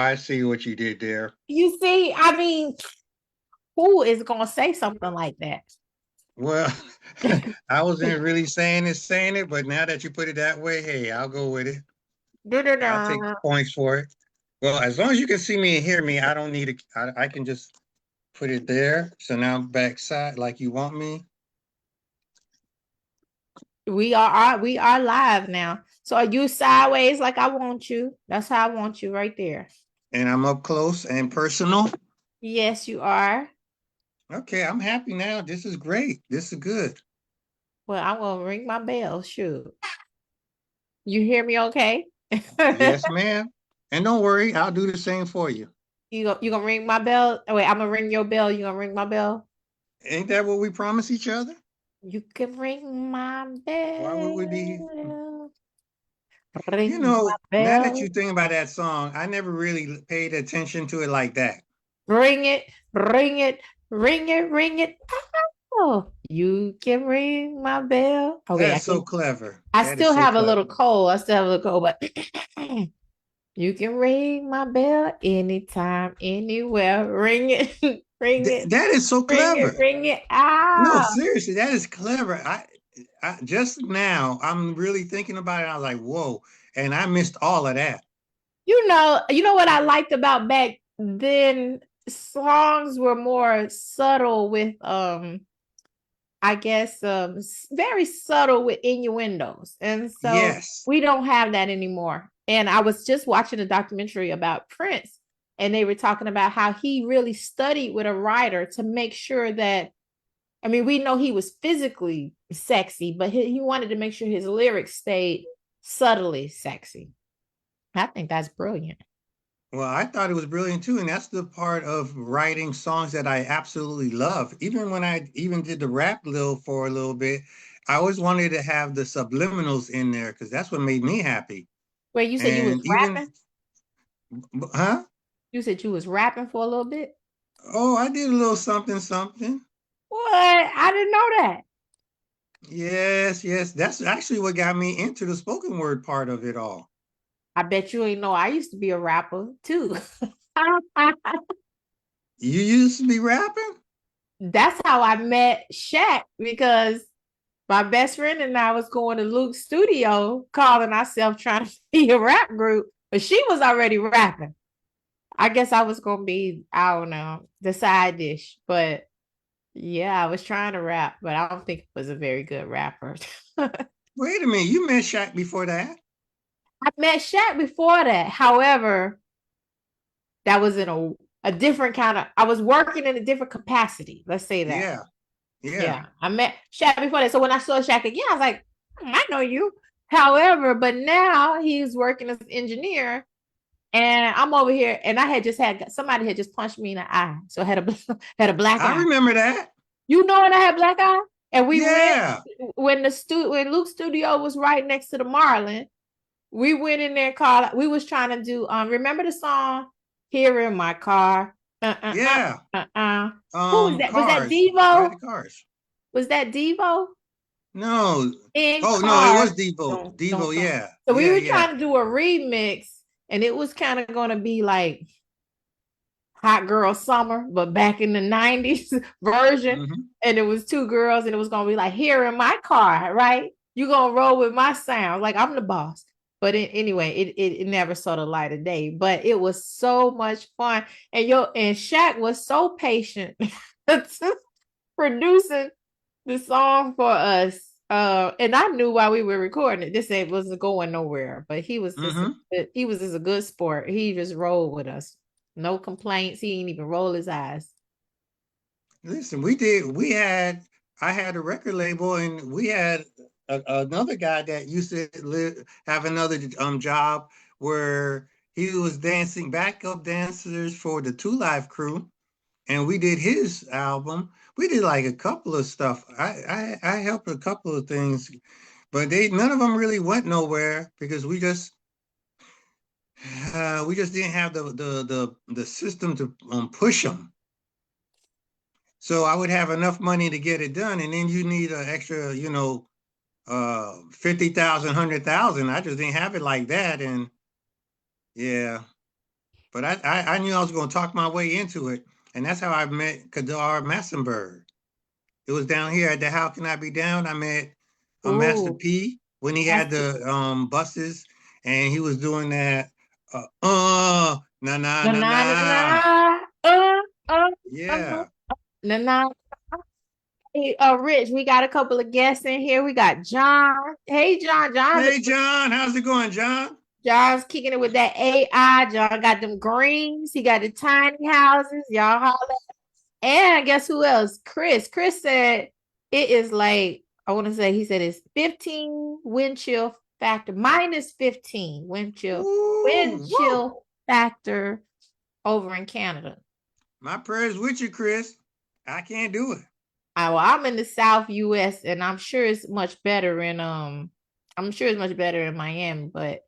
I see what you did there. You see, I mean, who is gonna say something like that? Well, I wasn't really saying it, but now that you put it that way, hey, I'll go with it. I'll take Da-da-da. points for it. Well, as long as you can see me and hear me, I don't need I can just put it there. So now backside like you want me. We are live now. So are you sideways like I want you? That's how I want you right there. And I'm up close and personal. Yes, you are. Okay, I'm happy now. This is great. This is good. Well, I'm gonna ring my bell. Shoot. You hear me okay? Yes, ma'am. And don't worry, I'll do the same for you. You gonna ring my bell? Oh, wait, I'm gonna ring your bell. You gonna ring my bell? Ain't that what we promise each other? You can ring my Why would we be? bell. You Ring my know, now that you bell. think about that song, I never really paid attention to it like that. Ring it, ring it, ring it, ring it. Oh, you can ring my bell. Okay, That's so clever. I That is still so have a clever. little cold. I still have a little cold, but you can ring my bell anytime, anywhere. Ring it, ring it, That is so ring it, clever. ring it. No, Ah, seriously, that is clever. I just now I'm really thinking about it. I was like, whoa, and I missed all of that. you know what I liked about back then? Songs were more subtle with I guess very subtle with innuendos. And so Yes. we don't have that anymore. And I was just watching a documentary about Prince, and they were talking about how he really studied with a writer to make sure that, I mean, we know he was physically sexy, but he wanted to make sure his lyrics stayed subtly sexy. I think that's brilliant. Well, I thought it was brilliant too, and that's the part of writing songs that I absolutely love. Even when I even did the rap little for a little bit, I always wanted to have the subliminals in there because that's what made me happy. Wait, you said you was And even, rapping? huh? You said you was rapping for a little bit? Oh, I did a little something, something. What? I didn't know that. Yes, yes. That's actually what got me into the spoken word part of it all. I bet you ain't know I used to be a rapper too. You used to be rapping? That's how I met Shaq, because my best friend and I was going to Luke's studio calling ourselves trying to be a rap group, but she was already rapping. I guess I was gonna be, I don't know, the side dish. But yeah, I was trying to rap, but I don't think it was a very good rapper. I Wait a minute, you met Shaq before that? met Shaq before that. However, that was in a different kind of, I was working in a different capacity. Let's say that. Yeah, yeah. Yeah. I met Shaq before that. So when I saw Shaq again, I was like, I know you. However, but now he's working as an engineer, and I'm over here, and I had just had somebody had just punched me in the eye. So I had a had a black I eye. remember that. You know, and I had black eye. And we went Yeah. when Luke's studio was right next to the Marlin. We went in there, called. We was trying to do remember the song "Here in My Car." Yeah. Who was that? Was that Cars. Ride Devo? the cars. Was that Devo? No. In Oh no, it car. was Devo. Don't. Devo, yeah. So we Yeah, were yeah. trying to do a remix, and it was kind of going to be like Hot Girl Summer, but back in the 90s version. Hmm. And it was two girls, and it was going to be like, here in my car, right? You going to roll with my sound. Like, I'm the boss. But anyway, it never saw the light of day. But it was so much fun. And Shaq was so patient producing the song for us. And I knew while we were recording it, this ain't wasn't going nowhere. But Hmm. he was just a good sport. He just rolled with us. No complaints. He didn't even roll his eyes. Listen, I had a record label and we had another guy that used to have another job where he was dancing backup dancers for the Two Live crew. And we did his album. We did like a couple of stuff. I helped a couple of things, but they none of them really went nowhere because we just didn't have the system to push them. So I would have enough money to get it done, and then you need an extra, 50,000, 100,000. I just didn't have it like that, and yeah. But I knew I was going to talk my way into it. And that's how I met Kadar Massenberg. It was down here at the How Can I Be Down. I met Master Ooh, P when he had that's the buses and he was doing that na na na na na na na na. uh Yeah. na na. Hey, Rich, we got a couple of guests in here. We got John. Hey, John. Hey John, how's it going, John? John's kicking it with that AI. John got them greens. He got the tiny houses. Y'all holler. And guess who else? Chris. Chris said it is like, I want to say, he said it's 15 wind chill factor, minus 15 wind Ooh, whoa. chill factor over in Canada. My prayers with you, Chris. I can't do it. Well, I'm in the South US and I'm sure it's much better in Miami, but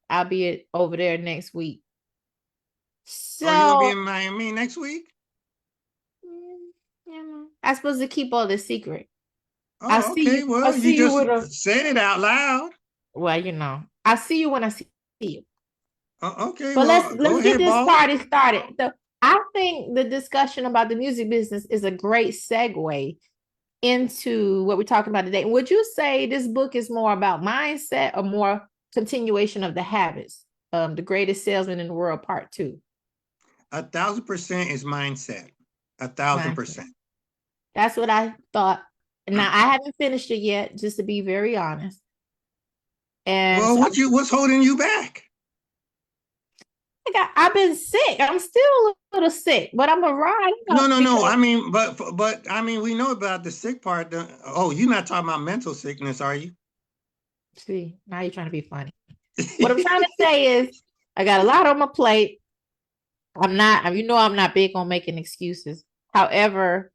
I'll be over there next week. Oh, you gonna be So in Miami next week? I'm supposed to keep all this secret. I Oh, see you. okay. I Well, you see you just with a said it out loud. well, I see you when I see you. Okay, But well, go let's get ahead, this boss. party started. So I think the discussion about the music business is a great segue into what we're talking about today. Would you say this book is more about mindset or more continuation of the habits? The Greatest Salesman in the World, Part 2. 1,000% is mindset. 1,000%. Mindset. That's what I thought. Now I haven't finished it yet, just to be very honest. And Well, so what's holding you back? I've been sick. I'm still a little sick, but I'm a ride. No. Because I mean, but I mean, we know about the sick part. Oh, you're not talking about mental sickness, are you? see, now you're trying to be funny. What I'm trying to say is I got a lot on my plate. I'm not big on making excuses. However,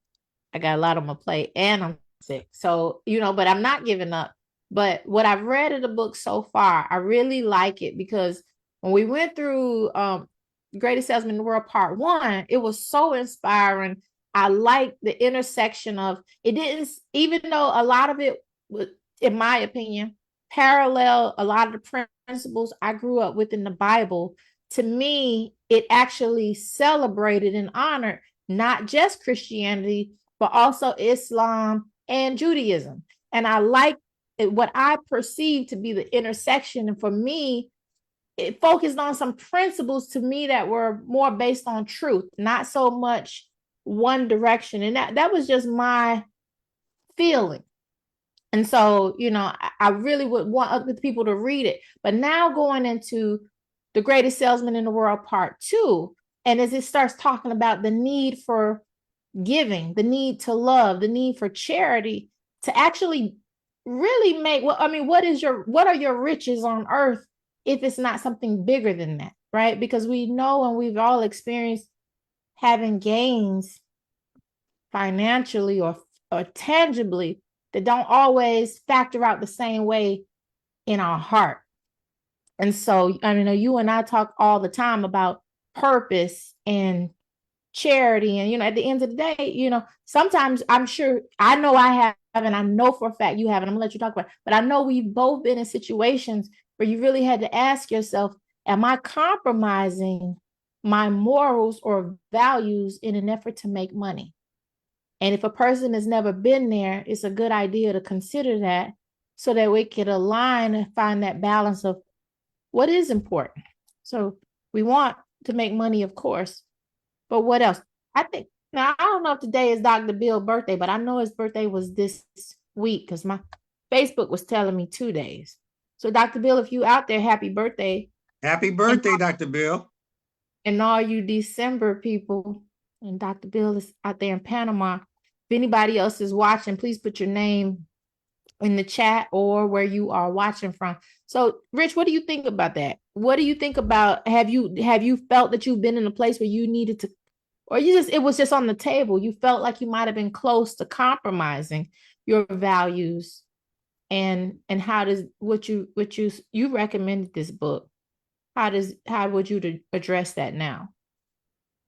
I got a lot on my plate and I'm sick. So, but I'm not giving up. But what I've read in the book so far, I really like it because when we went through Greatest Salesman in the World Part 1, it was so inspiring. I like the intersection of it didn't, even though a lot of it was, in my opinion, parallel a lot of the principles I grew up with in the Bible. To me, it actually celebrated and honored not just Christianity, but also Islam and Judaism. And I like what I perceive to be the intersection. And for me, it focused on some principles to me that were more based on truth, not so much one direction. And that was just my feeling. And so, I really would want other people to read it. But now going into The Greatest Salesman in the World Part 2, and as it starts talking about the need for giving, the need to love, the need for charity, to actually really make what are your riches on earth if it's not something bigger than that, right? Because we know and we've all experienced having gains financially or tangibly that don't always factor out the same way in our heart. And so, you and I talk all the time about purpose and charity. And, at the end of the day, sometimes I'm sure I know I have, and I know for a fact you have, and I'm gonna let you talk about it, but I know we've both been in situations where you really had to ask yourself, am I compromising my morals or values in an effort to make money? And if a person has never been there, it's a good idea to consider that so that we could align and find that balance of what is important. So we want to make money, of course, but what else? I think now I don't know if today is Dr. Bill's birthday, but I know his birthday was this week because my Facebook was telling me 2 days. So Dr. Bill, if you out there, happy birthday. Happy birthday, Dr. Bill. And all you December people, and Dr. Bill is out there in Panama. If anybody else is watching, please put your name in the chat or where you are watching from. So, Rich, what do you think about that? What do you think about, have you felt that you've been in a place where you needed to, or it was just on the table? You felt like you might have been close to compromising your values, and how does what you recommended this book? How would you address that now?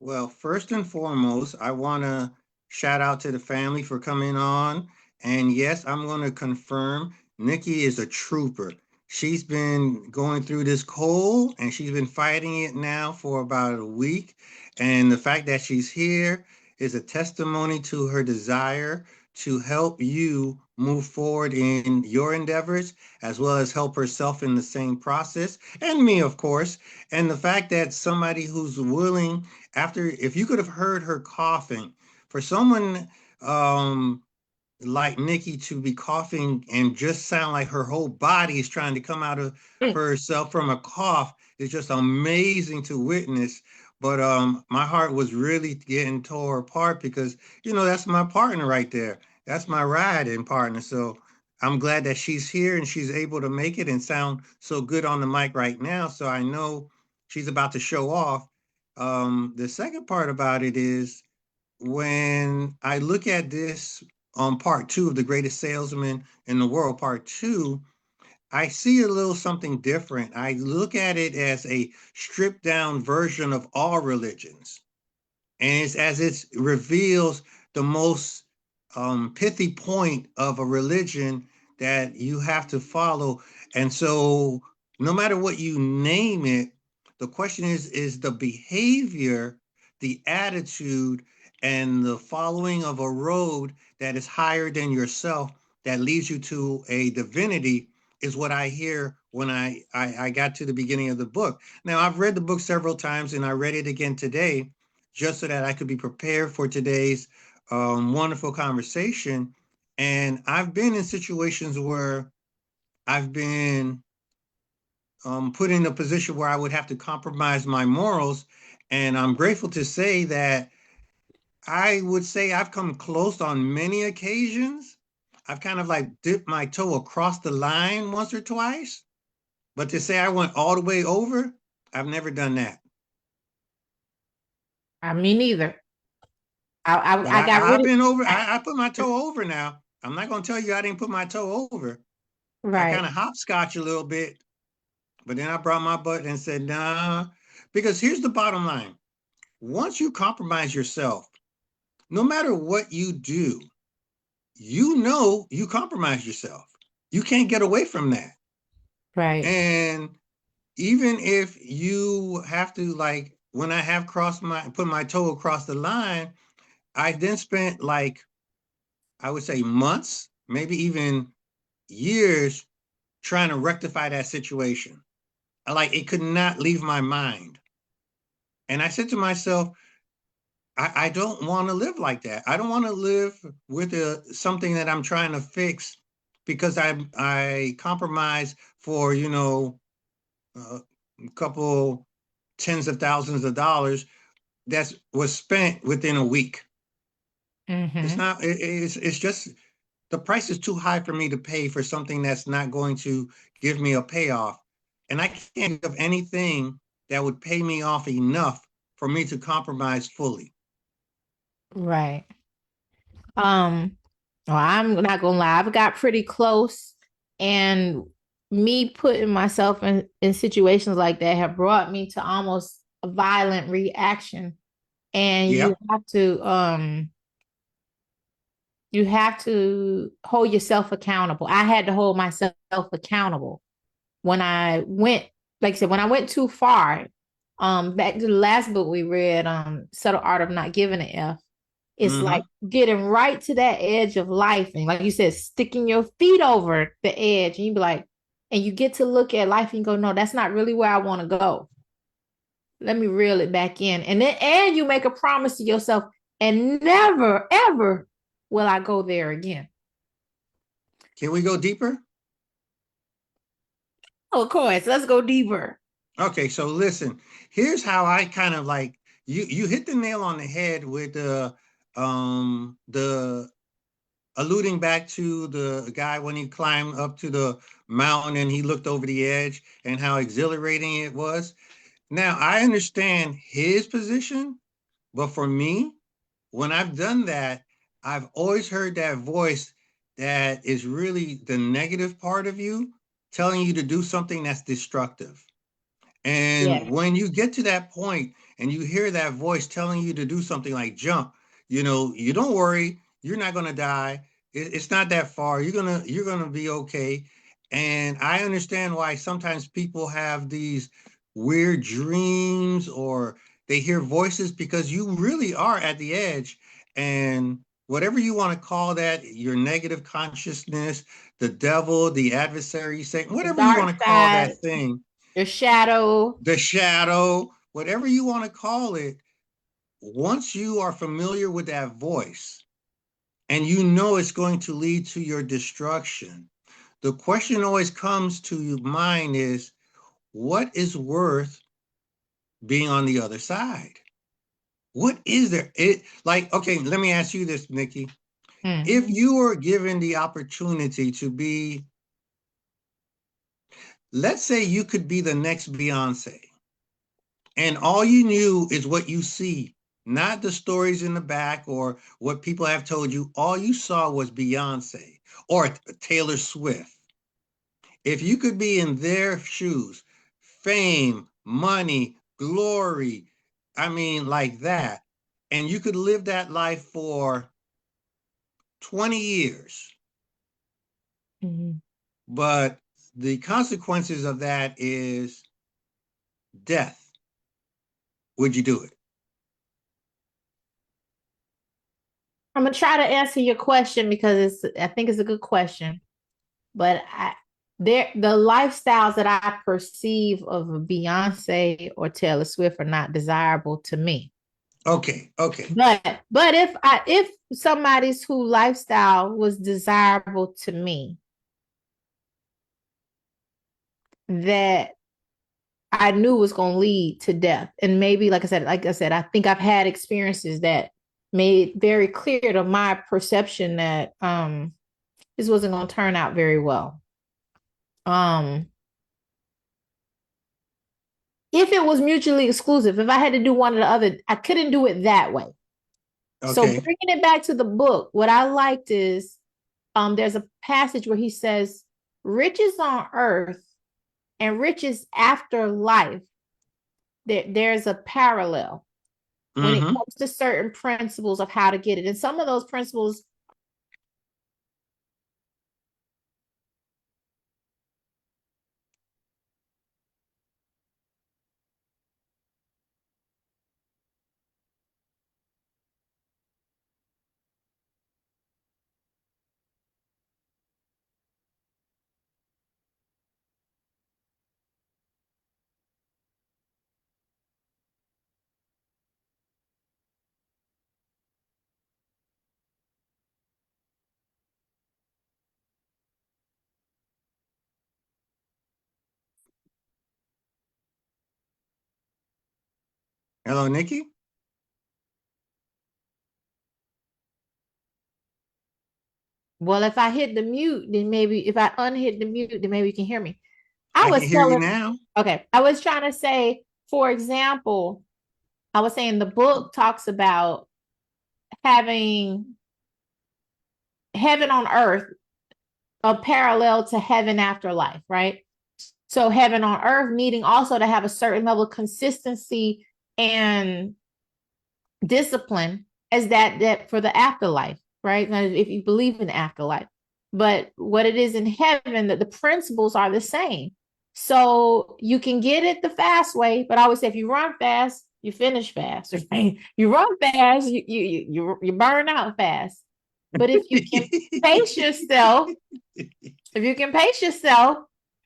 Well, first and foremost, I want to shout out to the family for coming on. And yes, I'm going to confirm Nikki is a trooper. She's been going through this cold and she's been fighting it now for about a week. And the fact that she's here is a testimony to her desire to help you move forward in your endeavors, as well as help herself in the same process, and me, of course. And the fact that somebody who's willing, after, if you could have heard her coughing, for someone like Nikki to be coughing and just sound like her whole body is trying to come out of Mm. herself from a cough is just amazing to witness. But my heart was really getting tore apart because that's my partner right there. That's my riding partner. So I'm glad that she's here and she's able to make it and sound so good on the mic right now. So I know she's about to show off. The second part about it is when I look at this on part two of The Greatest Salesman in the World, part two, I see a little something different. I look at it as a stripped down version of all religions. And it's as it reveals the most pithy point of a religion that you have to follow. And so, no matter what you name it, the question is the behavior, the attitude, and the following of a road that is higher than yourself that leads you to a divinity is what I hear when I got to the beginning of the book. Now, I've read the book several times and I read it again today just so that I could be prepared for today's wonderful conversation. And I've been in situations where I've been put in a position where I would have to compromise my morals. And I'm grateful to say that I would say I've come close on many occasions. I've kind of like dipped my toe across the line once or twice. But to say I went all the way over, I've never done that. Me neither. But I got rid I've of. been over, I put my toe over now. I'm not going to tell you I didn't put my toe over. I kind Right. of hopscotch a little bit, but then I brought my butt and said, nah, because here's the bottom line. Once you compromise yourself, no matter what you do, you compromise yourself. You can't get away from that. Right. And even if you have to, like, when I have put my toe across the line, I then spent like, I would say months, maybe even years trying to rectify that situation. Like it could not leave my mind. And I said to myself, I don't want to live like that. I don't want to live with something that I'm trying to fix because I compromise for, a couple tens of thousands of dollars that was spent within a week. It's Mm-hmm. not, it's just the price is too high for me to pay for something that's not going to give me a payoff. And I can't think of anything that would pay me off enough for me to compromise fully. Right. Well, I'm not gonna lie, I've got pretty close, and me putting myself in situations like that have brought me to almost a violent reaction. And Yep. you have to hold yourself accountable. I had to hold myself accountable when I went, like I said, when I went too far. Back to the last book we read, Subtle Art of Not Giving an F. It's like Mm-hmm. getting right to that edge of life. And like you said, sticking your feet over the edge. And you be like, and you get to look at life and go, no, that's not really where I want to go. Let me reel it back in. And you make a promise to yourself, and never, ever will I go there again. Can we go deeper? Oh, of course, let's go deeper. Okay, so listen, here's how I kind of like you hit the nail on the head with the alluding back to the guy when he climbed up to the mountain and he looked over the edge and how exhilarating it was. Now, I understand his position, but for me, when I've done that, I've always heard that voice that is really the negative part of you telling you to do something that's destructive. And Yeah. when you get to that point and you hear that voice telling you to do something like jump, you don't worry, you're not going to die. It's not that far. You're gonna be okay. And I understand why sometimes people have these weird dreams or they hear voices, because you really are at the edge. And whatever you want to call that, your negative consciousness, the devil, the adversary, Satan, The whatever you dark want to call side, that thing, your shadow. the shadow, whatever you want to call it, once you are familiar with that voice and you know it's going to lead to your destruction, the question always comes to your mind is, what is worth being on the other side? What is there? It like, okay, let me ask you this, Nikki. If you were given the opportunity to be, let's say you could be the next Beyonce, and all you knew is what you see, not the stories in the back or what people have told you. All you saw was Beyonce or Taylor Swift. If you could be in their shoes, fame, money, glory, I mean, like that, and you could live that life for 20 years, Mhm. but the consequences of that is death, would you do it? I'm gonna try to answer your question because I think it's a good question. But the lifestyles that I perceive of Beyonce or Taylor Swift are not desirable to me. Okay, okay. But if somebody's whose lifestyle was desirable to me, that I knew was going to lead to death, and maybe like I said, I think I've had experiences that made very clear to my perception that this wasn't going to turn out very well. If it was mutually exclusive, if I had to do one or the other, I couldn't do it that way. So Okay. bringing it back to the book, what I liked is there's a passage where he says, riches on earth and riches after life, there's a parallel when it Mm-hmm. comes to certain principles of how to get it. And some of those principles. Hello, Nikki. Well, if I hit the mute, then maybe if I unhit the mute, then maybe you can hear me. I I can was hear you telling, now. okay, I was trying to say, for example, I was saying the book talks about having heaven on earth, a parallel to heaven after life, right? So heaven on earth needing also to have a certain level of consistency and discipline as that for the afterlife, right? Now, if you believe in the afterlife. But what it is in heaven, that the principles are the same. So you can get it the fast way, but I always say if you run fast, you finish fast. Right? You run fast, you burn out fast. But if you can pace yourself, if you can pace yourself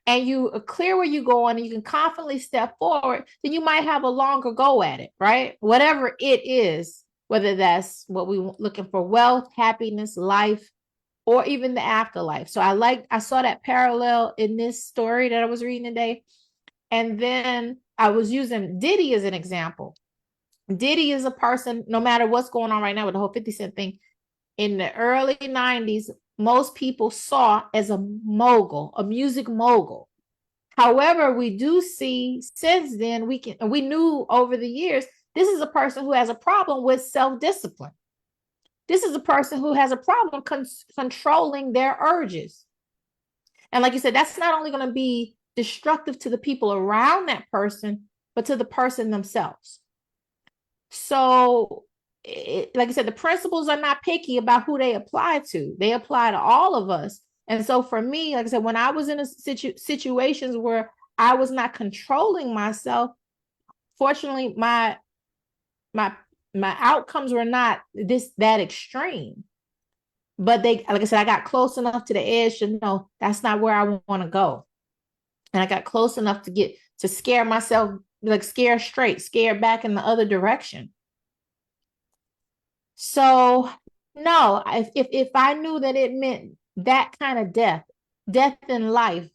and you are clear where you're going and you can confidently step forward, then you might have a longer go at it, right? Whatever it is, whether that's what we looking for, wealth, happiness, life, or even the afterlife. So I saw that parallel in this story that I was reading today. And then I was using Diddy as an example. Diddy is a person, no matter what's going on right now with the whole 50 Cent thing, in the early 90s, most people saw as a mogul, a music mogul. However, we do see since then, we knew over the years, this is a person who has a problem with self-discipline. This is a person who has a problem controlling their urges. And like you said, that's not only going to be destructive to the people around that person, but to the person themselves. So, like I said, the principles are not picky about who they apply to. They apply to all of us. And so for me, like I said, when I was in a situations where I was not controlling myself, fortunately, my my outcomes were not that extreme. But they, like I said, I got close enough to the edge to know that's not where I want to go. And I got close enough to get to scare myself, like scare straight, scare back in the other direction. So no, if I knew that it meant that kind of death in life,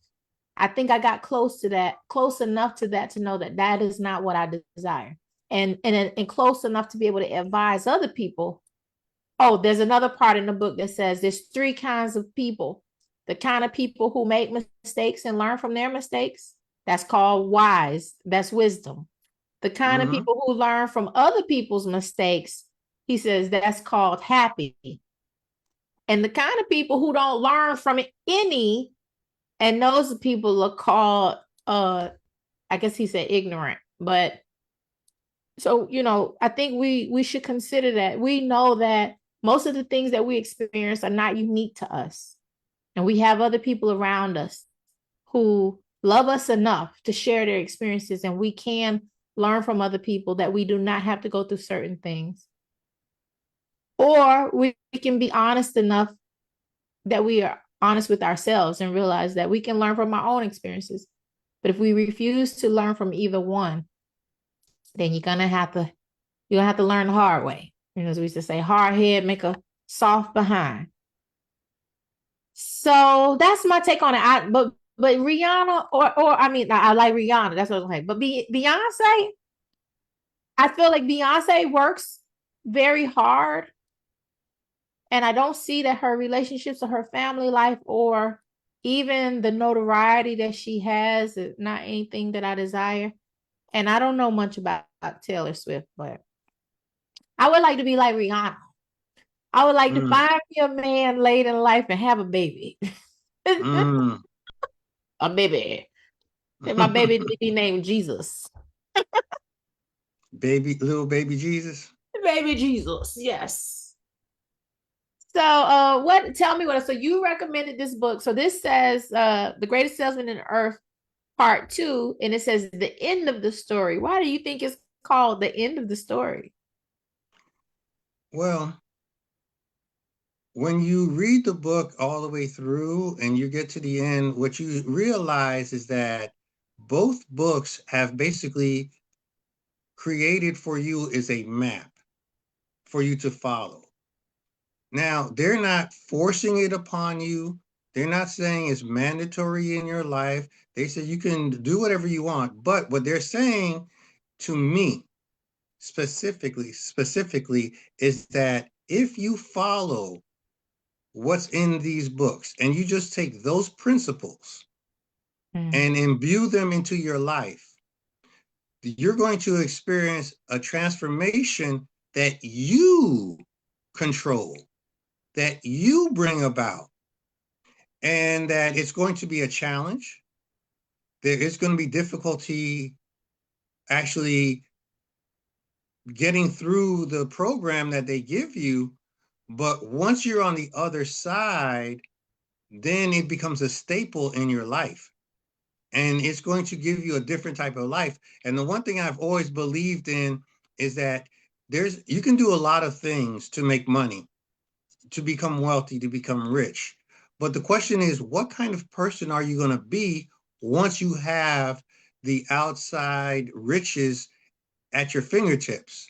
I think I got close to that, close enough to that to know that that is not what I desire, and close enough to be able to advise other people. Oh, there's another part in the book that says there's three kinds of people. The kind of people who make mistakes and learn from their mistakes, that's called wise. That's wisdom. The kind of people who learn from other people's mistakes, he says that's called happy. And the kind of people who don't learn from any, and those people are called, I guess he said ignorant. But so, I think we should consider that. We know that most of the things that we experience are not unique to us. And we have other people around us who love us enough to share their experiences, and we can learn from other people that we do not have to go through certain things. Or we can be honest enough that we are honest with ourselves and realize that we can learn from our own experiences. But if we refuse to learn from either one, then you're gonna have to learn the hard way. As we used to say, hard head make a soft behind. So that's my take on it. But Rihanna, or I mean, I like Rihanna. That's what I'm saying. But Beyonce, I feel like Beyonce works very hard, and I don't see that her relationships or her family life or even the notoriety that she has is not anything that I desire. And I don't know much about Taylor Swift, but I would like to be like Rihanna. I would like to find me a man late in life and have a baby. A baby. And my baby be named Jesus. Little baby Jesus. Baby Jesus, yes. So tell me so you recommended this book. So this says The Greatest Salesman in Earth, Part 2, and it says the end of the story. Why do you think it's called the end of the story? Well, when you read the book all the way through and you get to the end, what you realize is that both books have basically created for you is a map for you to follow. Now, they're not forcing it upon you. They're not saying it's mandatory in your life. They say you can do whatever you want. But what they're saying to me specifically is that if you follow what's in these books and you just take those principles and imbue them into your life, you're going to experience a transformation that you control, that you bring about, and that it's going to be a challenge. There is going to be difficulty actually getting through the program that they give you. But once you're on the other side, then it becomes a staple in your life. And it's going to give you a different type of life. And the one thing I've always believed in is that you can do a lot of things to make money, to become wealthy, to become rich. But the question is, what kind of person are you going to be once you have the outside riches at your fingertips?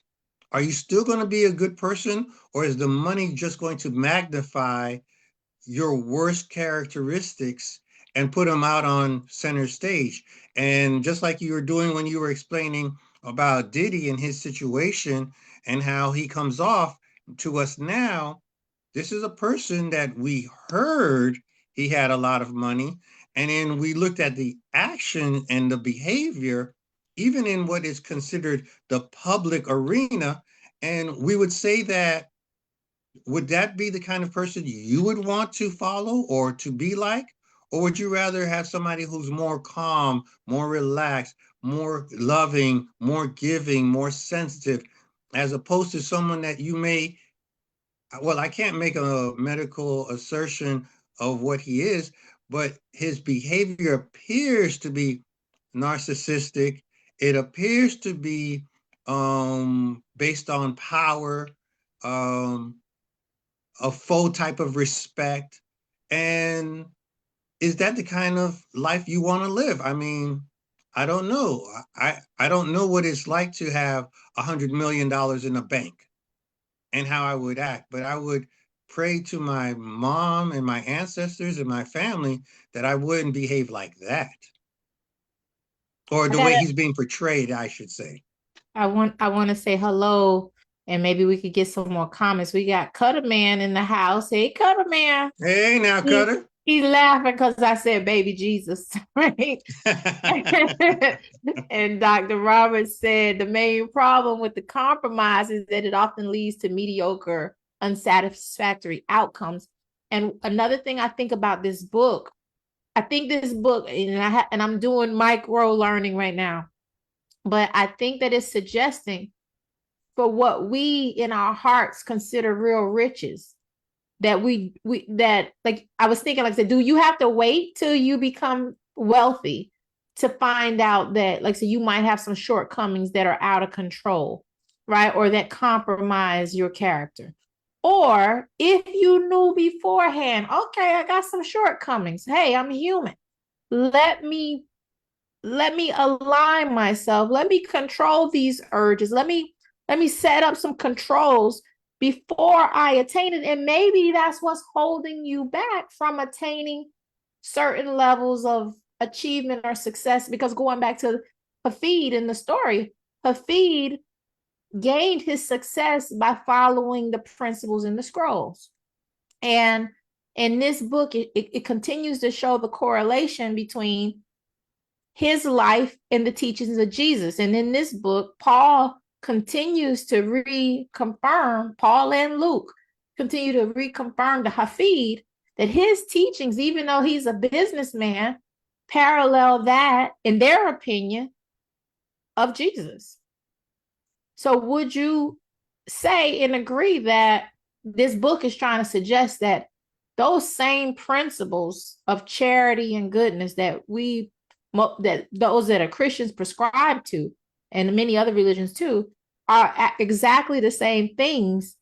Are you still going to be a good person, or is the money just going to magnify your worst characteristics and put them out on center stage? And just like you were doing when you were explaining about Diddy and his situation and how he comes off to us now, this is a person that we heard he had a lot of money. And then we looked at the action and the behavior, even in what is considered the public arena. And we would say that, would that be the kind of person you would want to follow or to be like? Or would you rather have somebody who's more calm, more relaxed, more loving, more giving, more sensitive, as opposed to someone that you may, well, I can't make a medical assertion of what he is, but his behavior appears to be narcissistic. It appears to be based on power, um, a faux type of respect. And is that the kind of life you want to live? I mean, I don't know. I don't know what it's like to have $100 million in a bank and how I would act, but I would pray to my mom and my ancestors and my family that I wouldn't behave like that, or I the way gotta he's being portrayed, I should say. I want to say hello, and maybe we could get some more comments. We got Cutter Man in the house. Hey, Cutter Man. Hey, now, He, Cutter. he's laughing because I said baby Jesus, right? And Dr. Roberts said the main problem with the compromise is that it often leads to mediocre, unsatisfactory outcomes. And another thing I think about this book, I think this book, and I'm doing micro learning right now, but I think that it's suggesting for what we in our hearts consider real riches, that that, like I was thinking, like I said, do you have to wait till you become wealthy to find out that, like, so you might have some shortcomings that are out of control, right? Or that compromise your character. Or if you knew beforehand, okay, I got some shortcomings. Hey, I'm human. Let me align myself. Let me control these urges. Let me set up some controls before I attain it. And maybe that's what's holding you back from attaining certain levels of achievement or success. Because going back to Hafid in the story, Hafid gained his success by following the principles in the scrolls. And in this book, it continues to show the correlation between his life and the teachings of Jesus. And in this book, Paul continues to reconfirm, Paul and Luke continue to reconfirm to Hafid that his teachings, even though he's a businessman, parallel that, in their opinion, of Jesus. So would you say and agree that this book is trying to suggest that those same principles of charity and goodness that those that are Christians prescribe to, and many other religions too, are exactly the same things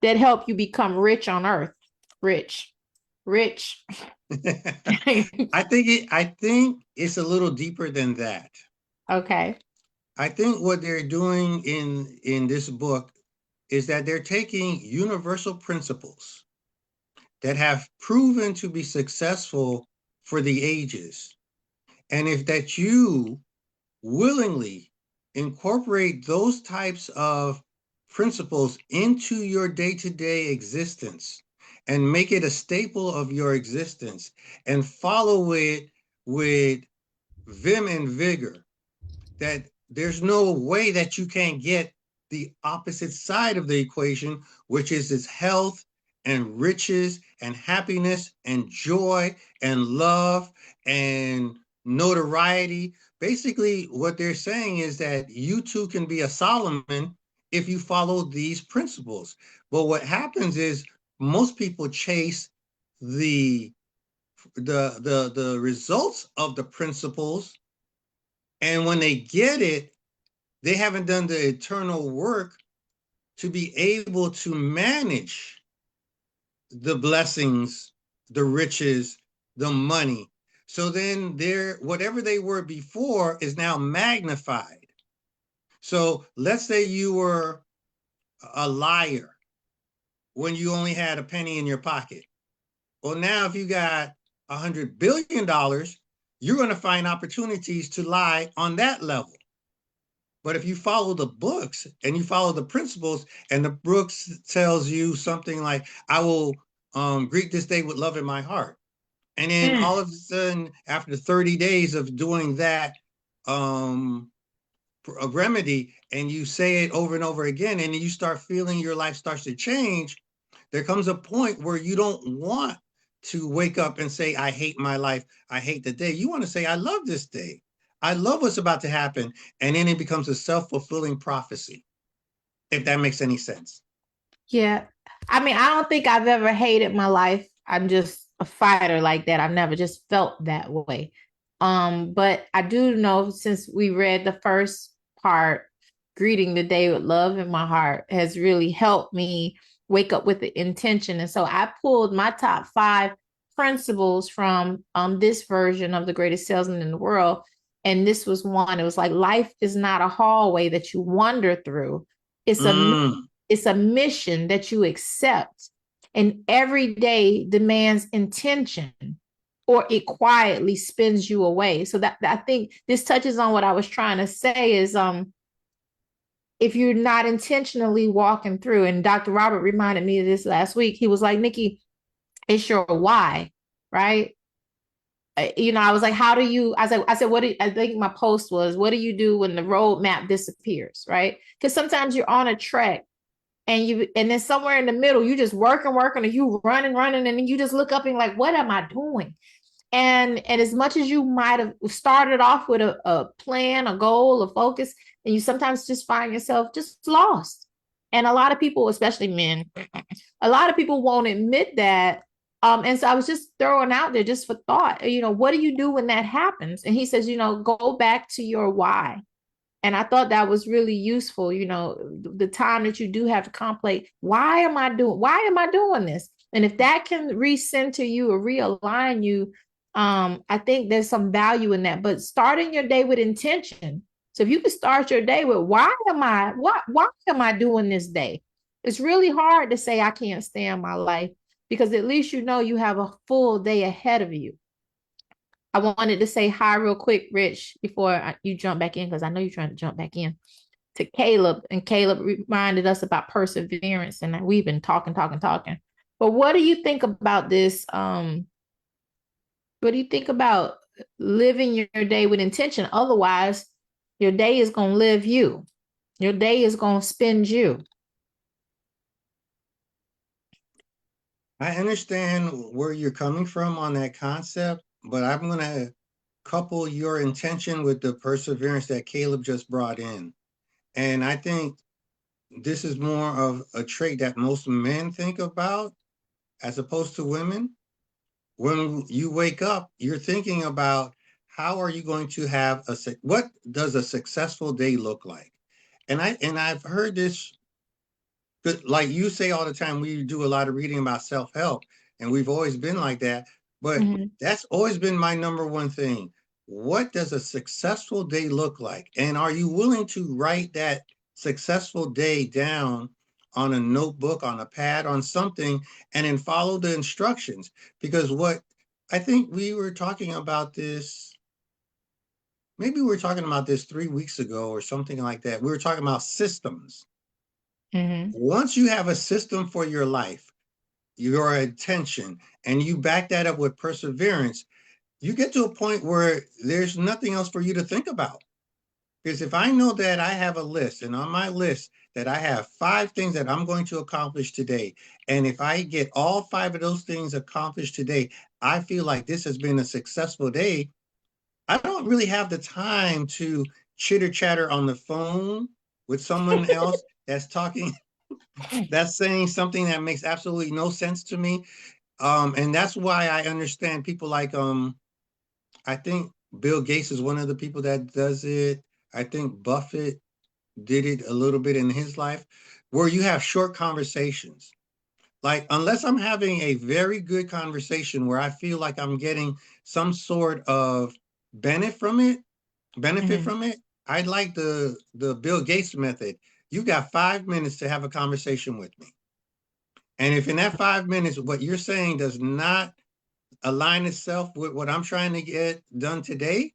that help you become rich on earth? Rich. I think it's a little deeper than that. Okay. I think what they're doing in this book is that they're taking universal principles that have proven to be successful for the ages. And if that you willingly incorporate those types of principles into your day-to-day existence and make it a staple of your existence and follow it with vim and vigor, that there's no way that you can't get the opposite side of the equation, which is its health and riches and happiness and joy and love and notoriety. Basically, what they're saying is that you too can be a Solomon if you follow these principles. But what happens is most people chase the the results of the principles, and when they get it, they haven't done the eternal work to be able to manage the blessings, the riches, the money. So then whatever they were before is now magnified. So let's say you were a liar when you only had a penny in your pocket. Well, now if you got $100 billion, you're going to find opportunities to lie on that level. But if you follow the books and you follow the principles, and the books tells you something like, I will greet this day with love in my heart. And then all of a sudden, after 30 days of doing that a remedy, and you say it over and over again, and you start feeling your life starts to change, there comes a point where you don't want to wake up and say, I hate my life. I hate the day. You want to say, I love this day. I love what's about to happen. And then it becomes a self-fulfilling prophecy, if that makes any sense. Yeah. I mean, I don't think I've ever hated my life. I'm just a fighter like that. I've never just felt that way. But I do know, since we read the first part, greeting the day with love in my heart has really helped me wake up with the intention. And so I pulled my top 5 principles from this version of the Greatest Salesman in the World. And this was one. It was like, life is not a hallway that you wander through. It's a mission that you accept. And every day demands intention, or it quietly spins you away. So that I think this touches on what I was trying to say is if you're not intentionally walking through, and Dr. Robert reminded me of this last week. He was like, Nikki, it's your why, right? I was like, how do you, I said, I think my post was, what do you do when the roadmap disappears, right? Because sometimes you're on a trek and then somewhere in the middle, you just working, and you running, and then you just look up and like, what am I doing? And as much as you might have started off with a plan, a goal, a focus, and you sometimes just find yourself just lost. And a lot of people, especially men, a lot of people won't admit that. And so I was just throwing out there just for thought, what do you do when that happens? And he says, go back to your why. And I thought that was really useful, the time that you do have to contemplate, why am I doing this? And if that can recenter you or realign you, I think there's some value in that. But starting your day with intention. So if you could start your day with, why am I doing this day? It's really hard to say I can't stand my life, because at least you have a full day ahead of you. I wanted to say hi real quick, Rich, before you jump back in, because I know you're trying to jump back in, to Caleb. And Caleb reminded us about perseverance, and we've been talking. But what do you think about this? What do you think about living your day with intention? Otherwise, your day is going to live you. Your day is going to spend you. I understand where you're coming from on that concept, but I'm going to couple your intention with the perseverance that Caleb just brought in. And I think this is more of a trait that most men think about as opposed to women. When you wake up, you're thinking about, how are you going to have what does a successful day look like? And I've heard this, like you say all the time, we do a lot of reading about self-help, and we've always been like that. But that's always been my number one thing. What does a successful day look like? And are you willing to write that successful day down on a notebook, on a pad, on something, and then follow the instructions? Because what I think we were talking about this, maybe we were talking about this 3 weeks ago or something like that. We were talking about systems. Once you have a system for your life, your attention, and you back that up with perseverance, you get to a point where there's nothing else for you to think about. Because if I know that I have a list, and on my list that I have 5 things that I'm going to accomplish today, and if I get all 5 of those things accomplished today, I feel like this has been a successful day. I don't really have the time to chitter chatter on the phone with someone else that's talking, that's saying something that makes absolutely no sense to me. And that's why I understand people like, I think Bill Gates is one of the people that does it. I think Buffett did it a little bit in his life, where you have short conversations. Like, unless I'm having a very good conversation where I feel like I'm getting some sort of benefit from it, I'd like the Bill Gates method. You got 5 minutes to have a conversation with me. And if in that 5 minutes, what you're saying does not align itself with what I'm trying to get done today,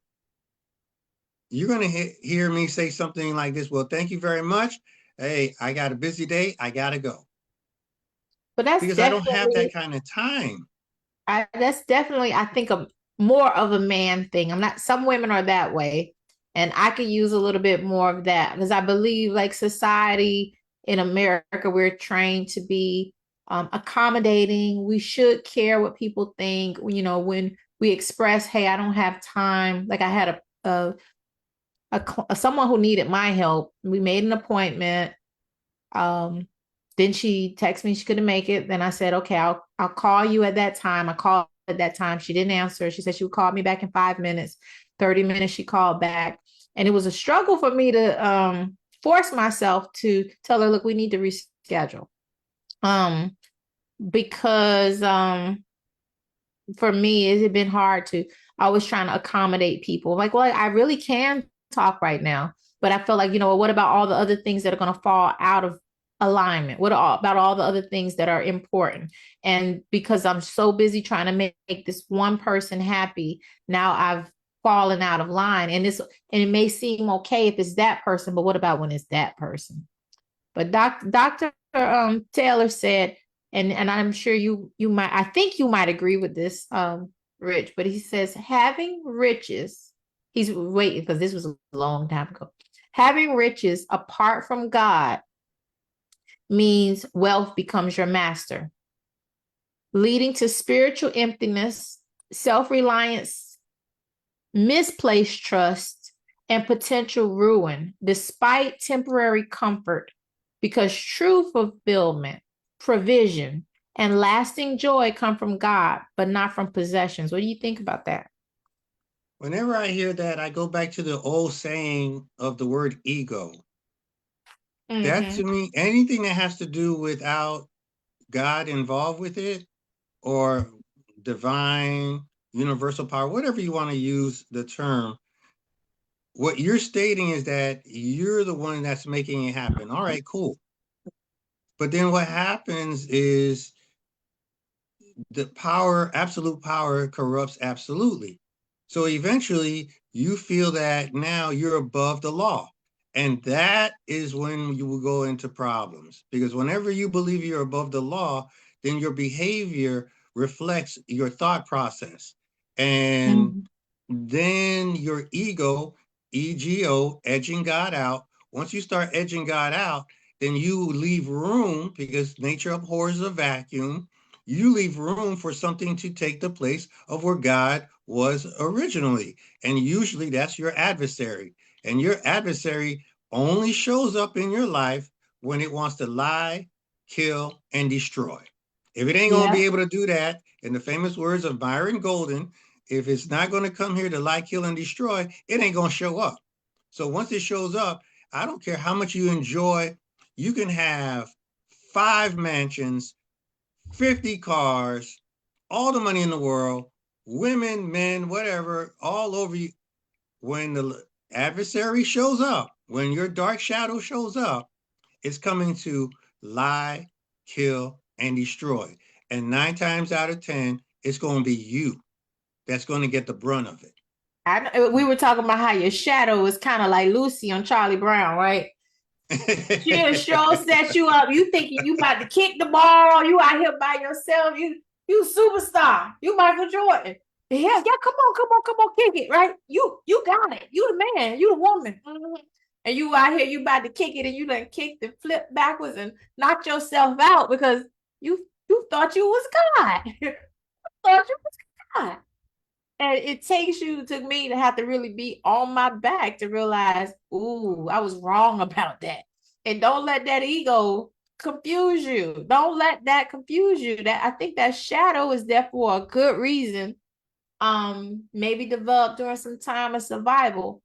you're going to hear me say something like this. Well, thank you very much. Hey, I got a busy day. I got to go. But that's because I don't have that kind of time. That's definitely, I think, more of a man thing. Some women are that way. And I could use a little bit more of that, because I believe, like, society in America, we're trained to be accommodating. We should care what people think. When we express, hey, I don't have time. Like, I had someone who needed my help. We made an appointment. Then she texted me she couldn't make it. Then I said, okay, I'll call you at that time. I called at that time. She didn't answer. She said she would call me back in 5 minutes. 30 minutes, she called back. And it was a struggle for me to force myself to tell her, look, we need to reschedule. Because for me, it had been hard to, I was trying to accommodate people. Like, well, I really can talk right now. But I felt like, what about all the other things that are going to fall out of alignment? What about all the other things that are important? And because I'm so busy trying to make this one person happy, now I've fallen out of line. And it may seem okay if it's that person, but what about when it's that person? But Dr. Taylor said, and I'm sure you might, I think you might agree with this, Rich, but he says having riches, he's waiting because this was a long time ago. Having riches apart from God means wealth becomes your master, leading to spiritual emptiness, self-reliance, misplaced trust, and potential ruin, despite temporary comfort, because true fulfillment, provision, and lasting joy come from God, but not from possessions. What do you think about that? Whenever I hear that, I go back to the old saying of the word ego. That to me, anything that has to do without God involved with it, or divine, universal power, whatever you want to use the term, what you're stating is that you're the one that's making it happen. All right, cool. But then what happens is the power, absolute power, corrupts absolutely. So eventually you feel that now you're above the law. And that is when you will go into problems. Because whenever you believe you're above the law, then your behavior reflects your thought process. And then your ego, ego, edging God out. Once you start edging God out, then you leave room, because nature abhors a vacuum. You leave room for something to take the place of where God was originally. And usually that's your adversary. And your adversary only shows up in your life when it wants to lie, kill, and destroy. If it ain't going to be able to do that, in the famous words of Byron Golden, if it's not going to come here to lie, kill, and destroy, it ain't going to show up. So once it shows up, I don't care how much you enjoy, you can have 5 mansions, 50 cars, all the money in the world, women, men, whatever, all over you. When the adversary shows up, when your dark shadow shows up, it's coming to lie, kill, and destroy. And 9 times out of 10, it's going to be you that's going to get the brunt of it. We were talking about how your shadow is kind of like Lucy on Charlie Brown, right? She'll sure set you up. You thinking you about to kick the ball. You out here by yourself. You superstar. You Michael Jordan. Yeah, come on, kick it, right? You got it. You the man. You the woman. And you out here, you about to kick it, and you done kicked and flipped backwards and knocked yourself out because you thought you was God. You thought you was God. And it took me to have to really be on my back to realize, ooh, I was wrong about that. And don't let that ego confuse you. Don't let that confuse you. That I think that shadow is there for a good reason. Maybe developed during some time of survival.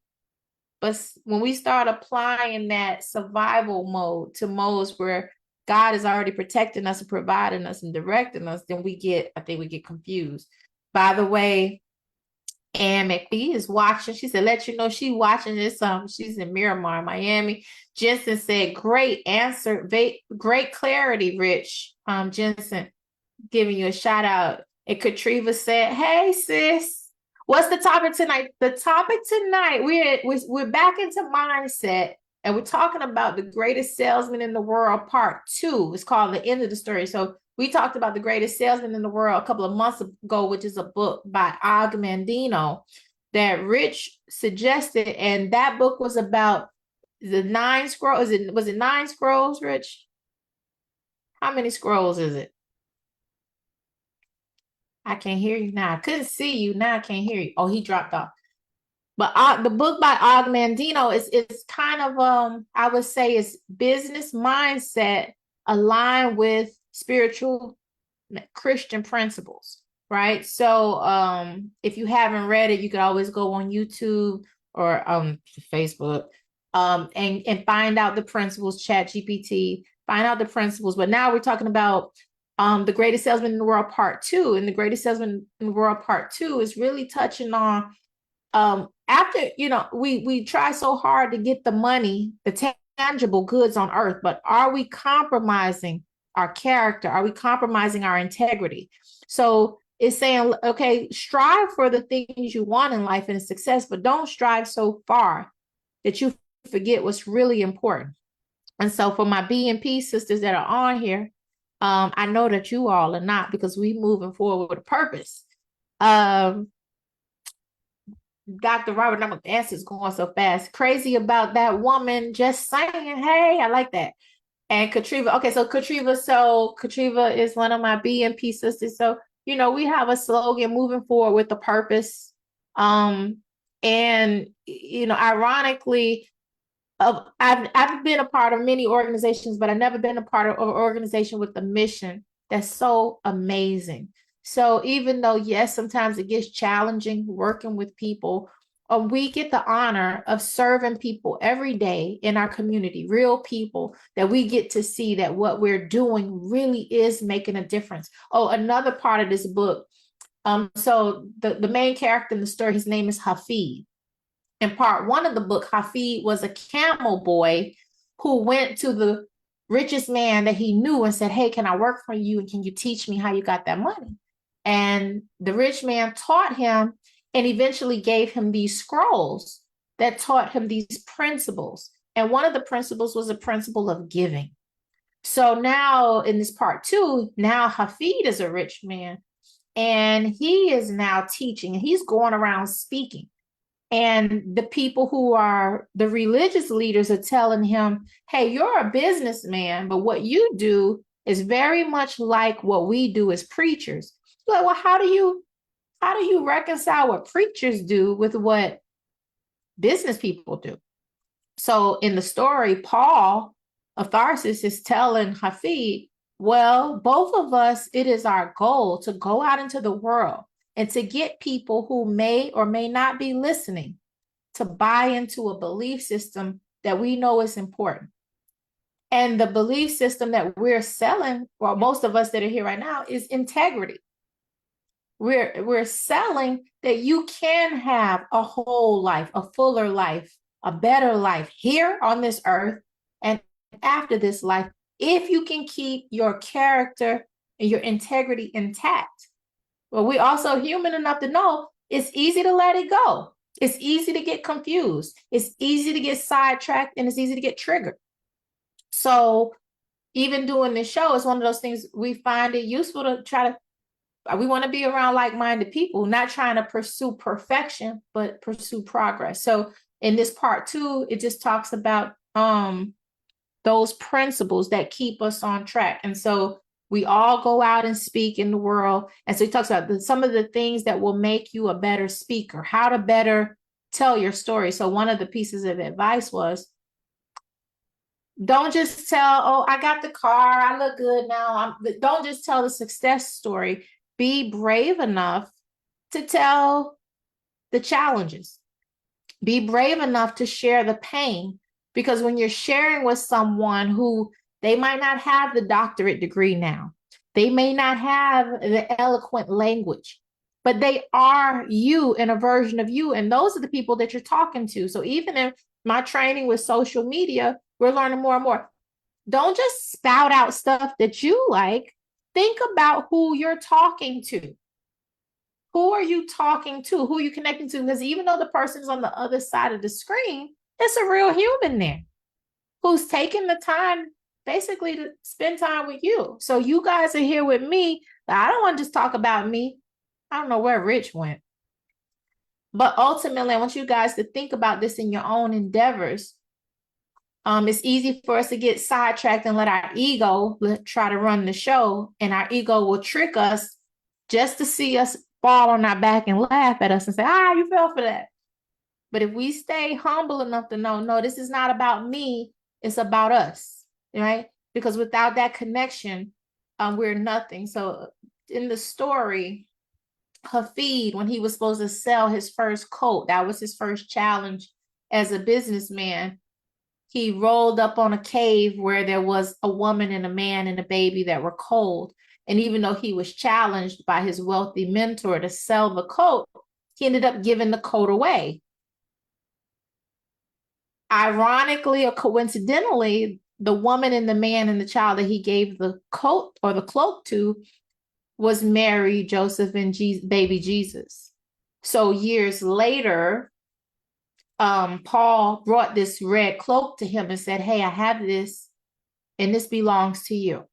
But when we start applying that survival mode to modes where God is already protecting us and providing us and directing us, then I think we get confused. By the way, Ann McPhee is watching. She said, let you know she watching this. She's in Miramar, Miami. Jensen said, great answer. Great clarity, Rich. Jensen, giving you a shout out. And Katriva said, hey, sis. What's the topic tonight? The topic tonight, we're back into mindset. And we're talking about the greatest salesman in the world, part 2. It's called The End of the Story. So we talked about the greatest salesman in the world a couple of months ago, which is a book by Og Mandino that Rich suggested. And that book was about the 9 scrolls. Was it 9 scrolls, Rich? How many scrolls is it? I can't hear you now. I couldn't see you. Now I can't hear you. Oh, he dropped off. But the book by Og Mandino is kind of I would say it's business mindset align with spiritual Christian principles, right? So if you haven't read it, you could always go on YouTube or Facebook and find out the principles, chat GPT, find out the principles. But now we're talking about the Greatest Salesman in the World Part 2. And the Greatest Salesman in the World Part 2 is really touching on after, we try so hard to get the money, the tangible goods on earth, but are we compromising our character? Are we compromising our integrity? So it's saying, okay, strive for the things you want in life and success, but don't strive so far that you forget what's really important. And so for my B&P sisters that are on here, I know that you all are not, because we moving forward with a purpose. Dr. Robert, I'm answers going so fast. Crazy about that woman just saying, hey, I like that. And Katriva, okay, so Katriva is one of my B&P sisters. So, we have a slogan, moving forward with a purpose. And, ironically, I've been a part of many organizations, but I've never been a part of an organization with a mission that's so amazing. So even though, yes, sometimes it gets challenging working with people, we get the honor of serving people every day in our community, real people that we get to see that what we're doing really is making a difference. Oh, another part of this book. So the main character in the story, his name is Hafid. In part 1 of the book, Hafid was a camel boy who went to the richest man that he knew and said, hey, can I work for you? And can you teach me how you got that money? And the rich man taught him and eventually gave him these scrolls that taught him these principles. And one of the principles was a principle of giving. So now in this part 2, now Hafid is a rich man and he is now teaching and he's going around speaking. And the people who are the religious leaders are telling him, hey, you're a businessman, but what you do is very much like what we do as preachers. Like, well, how do you reconcile what preachers do with what business people do? So in the story, Paul of Tarsus is telling Hafid, well, both of us, it is our goal to go out into the world and to get people who may or may not be listening to buy into a belief system that we know is important. And the belief system that we're selling, well, most of us that are here right now, is integrity. We're selling that you can have a whole life, a fuller life, a better life here on this earth and after this life, if you can keep your character and your integrity intact. Well, we're also human enough to know it's easy to let it go. It's easy to get confused. It's easy to get sidetracked and it's easy to get triggered. So even doing this show is one of those things we find it useful to try to, we want to be around like-minded people, not trying to pursue perfection, but pursue progress. So in this part 2, it just talks about those principles that keep us on track. And so we all go out and speak in the world. And so he talks about some of the things that will make you a better speaker, how to better tell your story. So one of the pieces of advice was, don't just tell, oh, I got the car, I look good now. Don't just tell the success story. Be brave enough to tell the challenges. Be brave enough to share the pain. Because when you're sharing with someone who they might not have the doctorate degree now, they may not have the eloquent language, but they are you and a version of you. And those are the people that you're talking to. So even in my training with social media, we're learning more and more. Don't just spout out stuff that you like. Think about who you're talking to. Who are you talking to? Who are you connecting to? Because even though the person's on the other side of the screen, it's a real human there who's taking the time basically to spend time with you. So you guys are here with me. I don't want to just talk about me. I don't know where Rich went. But ultimately, I want you guys to think about this in your own endeavors. It's easy for us to get sidetracked and let our ego try to run the show, and our ego will trick us just to see us fall on our back and laugh at us and say, you fell for that. But if we stay humble enough to know, no, this is not about me, it's about us, right? because without that connection, we're nothing. So in the story, Hafid, when he was supposed to sell his first coat, that was his first challenge as a businessman. He rolled up on a cave where there was a woman and a man and a baby that were cold. And even though he was challenged by his wealthy mentor to sell the coat, he ended up giving the coat away. Ironically or coincidentally, the woman and the man and the child that he gave the coat or the cloak to was Mary, Joseph, and baby Jesus. So years later, Paul brought this red cloak to him and said, hey, I have this, and this belongs to you.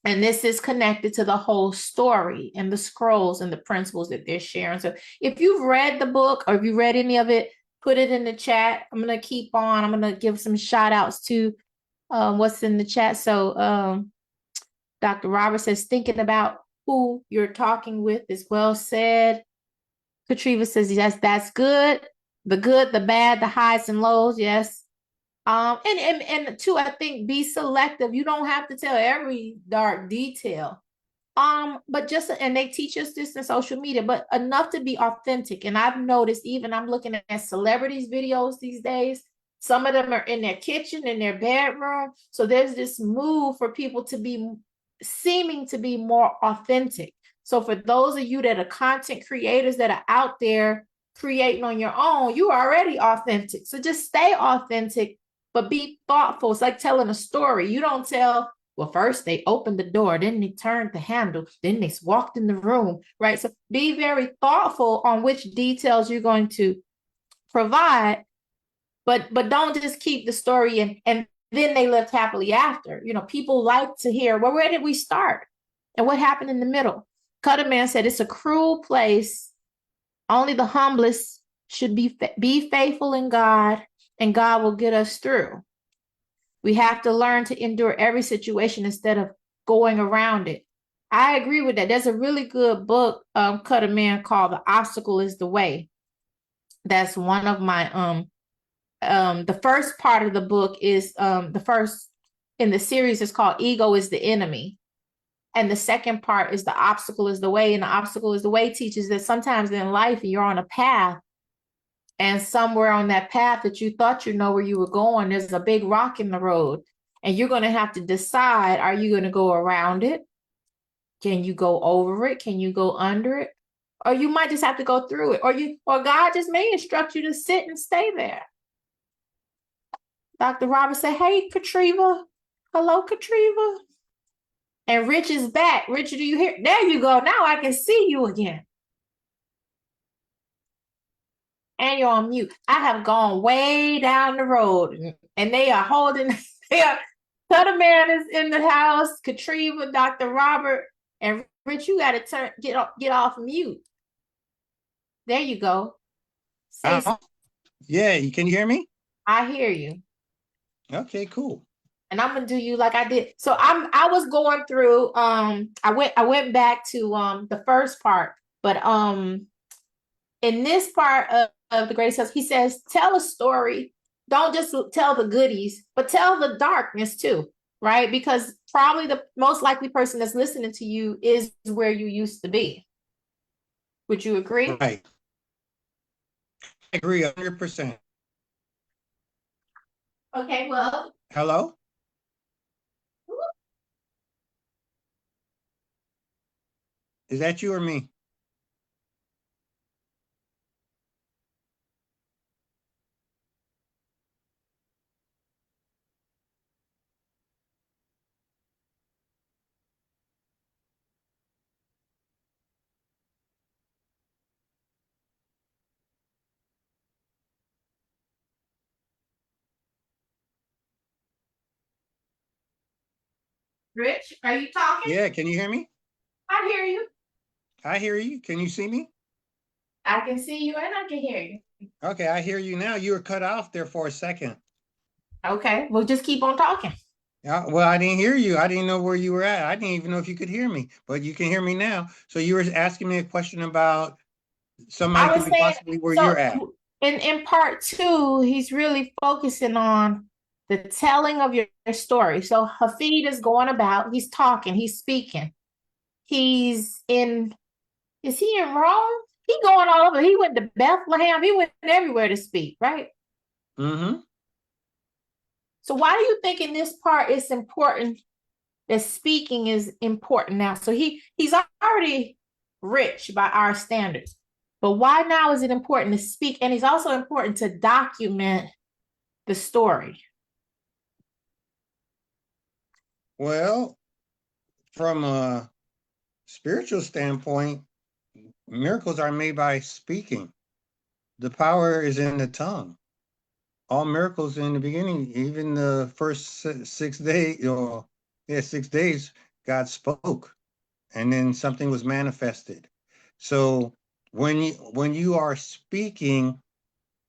And this is connected to the whole story and the scrolls and the principles that they're sharing. So if you've read the book or if you read any of it, put it in the chat. I'm going to keep on. I'm going to give some shout outs to what's in the chat. So Dr. Robert says, thinking about who you're talking with is well said. Katriva says, yes, that's good. The good, the bad, the highs and lows. Yes. And two, I think be selective. You don't have to tell every dark detail. But just, and they teach us this in social media, but enough to be authentic. And I've noticed, even I'm looking at celebrities videos these days, some of them are in their kitchen, in their bedroom. So there's this move for people to be seeming to be more authentic. So for those of you that are content creators that are out there creating on your own, you are already authentic. So just stay authentic, but be thoughtful. It's like telling a story. You don't tell, well, first they opened the door, then they turned the handle, then they walked in the room, right? So be very thoughtful on which details you're going to provide, but don't just keep the story and then they lived happily after. You know, people like to hear, well, where did we start? And what happened in the middle? Cutter Man said, it's a cruel place. Only the humblest should be faithful in God, and God will get us through. We have to learn to endure every situation instead of going around it. I agree with that. There's a really good book, Cutter Man, called The Obstacle is the Way. That's one of my, the first part of the book is, the first in the series is called Ego is the Enemy. And the second part is The Obstacle is the Way. And The Obstacle is the Way teaches that sometimes in life you're on a path, and somewhere on that path that you thought you know where you were going, there's a big rock in the road. And you're going to have to decide, are you going to go around it? Can you go over it? Can you go under it? Or you might just have to go through it. Or God just may instruct you to sit and stay there. Dr. Robert said, hey, Katriva. Hello, Katriva. And Rich is back. Richard, do you hear? There you go. Now I can see you again. And you're on mute. I have gone way down the road, and they are holding. Cutter Man is in the house. Katriva, Dr. Robert, and Rich. You got to get off mute. There you go. Yeah, can you hear me? I hear you. Okay, cool. And I'm gonna do you like I did. So I was going through. I went back to the first part, but in this part of the Greatest Salesman, he says, tell a story. Don't just tell the goodies, but tell the darkness too, right? Because probably the most likely person that's listening to you is where you used to be. Would you agree? Right. I agree 100%. Okay, well. Hello? Is that you or me? Rich, are you talking? Yeah, can you hear me? I hear you. I hear you. Can you see me? I can see you and I can hear you. Okay, I hear you now. You were cut off there for a second. Okay, well, just keep on talking. Yeah, well, I didn't hear you. I didn't know where you were at. I didn't even know if you could hear me, but you can hear me now. So you were asking me a question about somebody could be possibly where you're at. In part 2, he's really focusing on the telling of your story. So Hafid is going about, he's talking, he's speaking. Is he in Rome? He going all over. He went to Bethlehem. He went everywhere to speak, right? Mm-hmm. So why do you think in this part it's important that speaking is important now? So he's already rich by our standards. But why now is it important to speak? And it's also important to document the story. Well, from a spiritual standpoint, miracles are made by speaking. The power is in the tongue. All miracles in the beginning, even the first 6 days, 6 days, God spoke, and then something was manifested. So when you are speaking,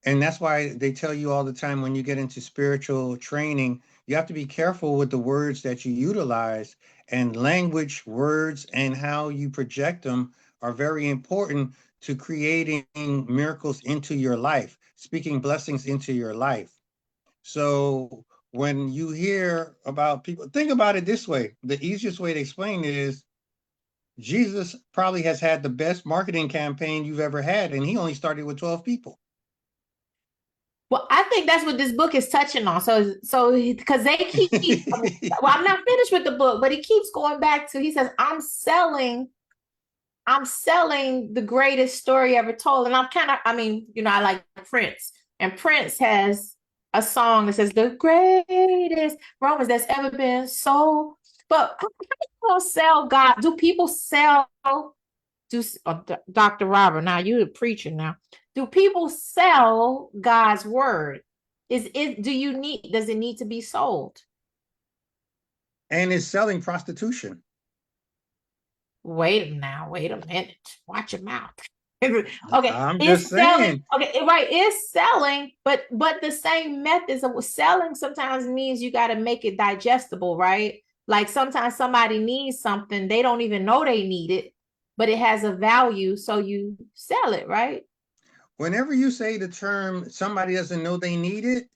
and that's why they tell you all the time when you get into spiritual training, you have to be careful with the words that you utilize, and language, words, and how you project them are very important to creating miracles into your life, speaking blessings into your life. So when you hear about people, think about it this way. The easiest way to explain it is Jesus probably has had the best marketing campaign you've ever had, and he only started with 12 people. Well, I think that's what this book is touching on. So because they keep, well, I'm not finished with the book, but he keeps going back to, he says, I'm selling the greatest story ever told. And I like Prince, and Prince has a song that says the greatest romance that's ever been sold. But how do people sell God? Do people sell? Dr. Robert, now you're a preacher now. Do people sell God's word? Does it need to be sold? And it's selling prostitution. Wait a minute. Watch your mouth. Okay, I'm it's just selling. saying. Okay, right, it's selling, but the same methods of selling sometimes means you got to make it digestible, right? Like sometimes somebody needs something, they don't even know they need it, but it has a value, so you sell it, right? Whenever you say the term somebody doesn't know they need it,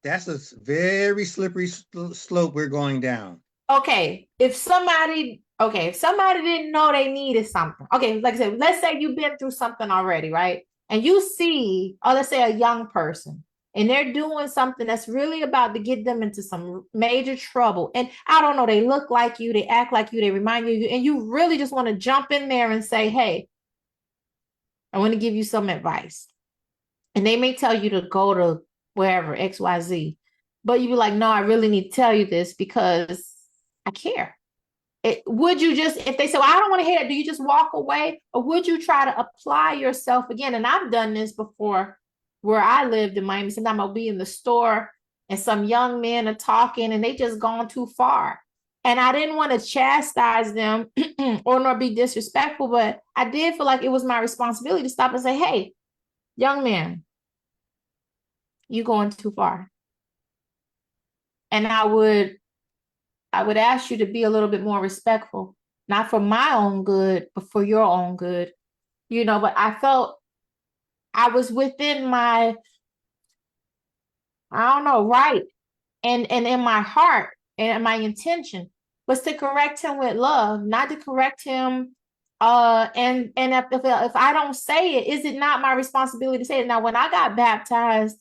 that's a very slippery slope we're going down. Okay, if somebody didn't know they needed something, okay, like I said, let's say you've been through something already, right? And you see, or let's say a young person, and they're doing something that's really about to get them into some major trouble. And I don't know, they look like you, they act like you, they remind you, and you really just want to jump in there and say, hey, I want to give you some advice. And they may tell you to go to wherever, XYZ, but you be like, no, I really need to tell you this because I care. Would you just, if they say, well, I don't want to hear it, do you just walk away? Or would you try to apply yourself again? And I've done this before where I lived in Miami. Sometimes I'll be in the store and some young men are talking and they just gone too far. And I didn't want to chastise them or nor be disrespectful, but I did feel like it was my responsibility to stop and say, hey, young man, you going too far. And I would ask you to be a little bit more respectful, not for my own good, but for your own good, but I felt I was within my, I don't know, right. And in my heart and my intention was to correct him with love, not to correct him. And if I don't say it, is it not my responsibility to say it? Now, when I got baptized,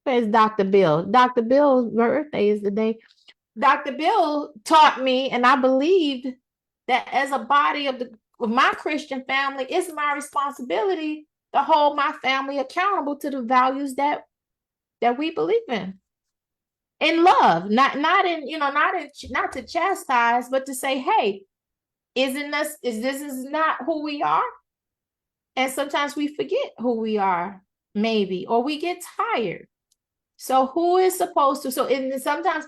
where's Dr. Bill? Dr. Bill's birthday is the day. Dr. Bill taught me, and I believed that as a body of my Christian family, it's my responsibility to hold my family accountable to the values that we believe in love, not to chastise, but to say, hey, this is not who we are, and sometimes we forget who we are, maybe, or we get tired. So who is supposed to? So sometimes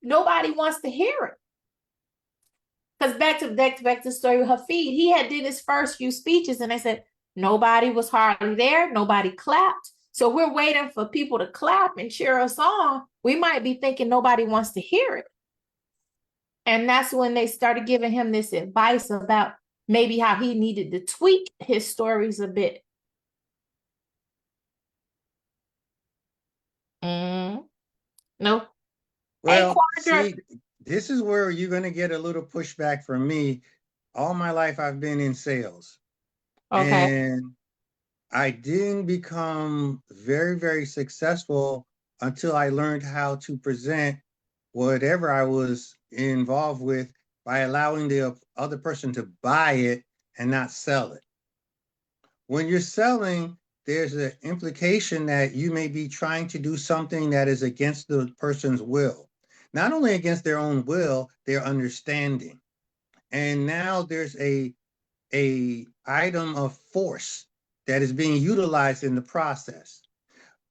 nobody wants to hear it. Because back to the story with Hafid, he had did his first few speeches and they said nobody was hardly there, nobody clapped. So we're waiting for people to clap and cheer us on. We might be thinking nobody wants to hear it. And that's when they started giving him this advice about maybe how he needed to tweak his stories a bit. No. Hey, Well, Quadra. see, this is where you're going to get a little pushback from me. All my life, I've been in sales, Okay. and I didn't become very, very successful until I learned how to present whatever I was involved with by allowing the other person to buy it and not sell it. When you're selling, there's an implication that you may be trying to do something that is against the person's will. Not only against their own will, their understanding. And now there's a item of force that is being utilized in the process.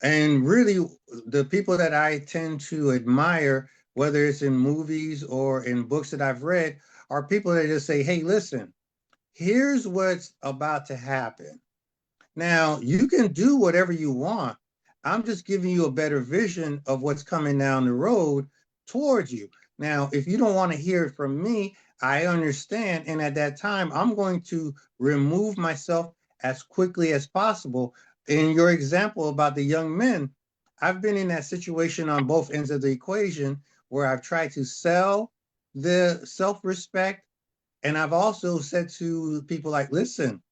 And really, the people that I tend to admire, whether it's in movies or in books that I've read, are people that just say, hey, listen, here's what's about to happen. Now, you can do whatever you want. I'm just giving you a better vision of what's coming down the road towards you. Now, if you don't want to hear it from me, I understand. And at that time, I'm going to remove myself as quickly as possible. In your example about the young men, I've been in that situation on both ends of the equation where I've tried to sell the self respect. And I've also said to people like, listen,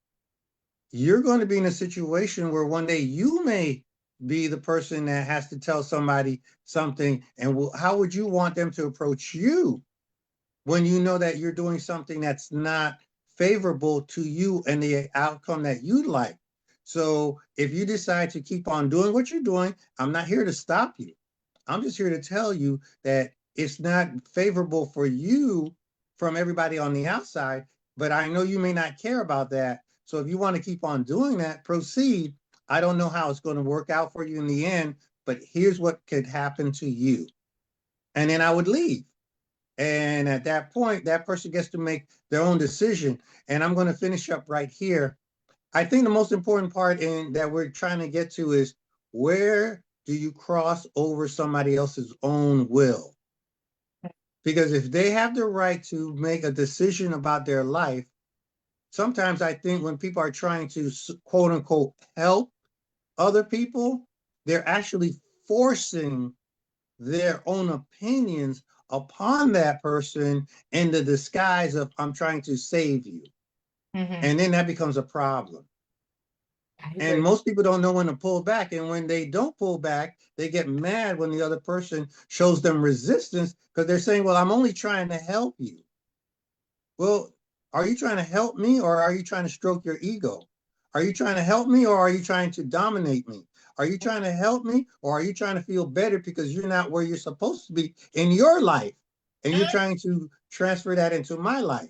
you're going to be in a situation where one day you may be the person that has to tell somebody something. And how would you want them to approach you when you know that you're doing something that's not favorable to you and the outcome that you'd like? So if you decide to keep on doing what you're doing, I'm not here to stop you. I'm just here to tell you that it's not favorable for you from everybody on the outside, but I know you may not care about that. So if you want to keep on doing that, proceed. I don't know how it's going to work out for you in the end, but here's what could happen to you. And then I would leave. And at that point, that person gets to make their own decision. And I'm going to finish up right here. I think the most important part in that we're trying to get to is where do you cross over somebody else's own will? Because if they have the right to make a decision about their life, sometimes I think when people are trying to quote unquote help other people, they're actually forcing their own opinions upon that person in the disguise of I'm trying to save you. Mm-hmm. And then that becomes a problem. I And agree. most people don't know when to pull back. And when they don't pull back, they get mad when the other person shows them resistance because they're saying, well, I'm only trying to help you. Well, are you trying to help me or are you trying to stroke your ego? Are you trying to help me or are you trying to dominate me? Are you trying to help me or are you trying to feel better because you're not where you're supposed to be in your life and you're trying to transfer that into my life?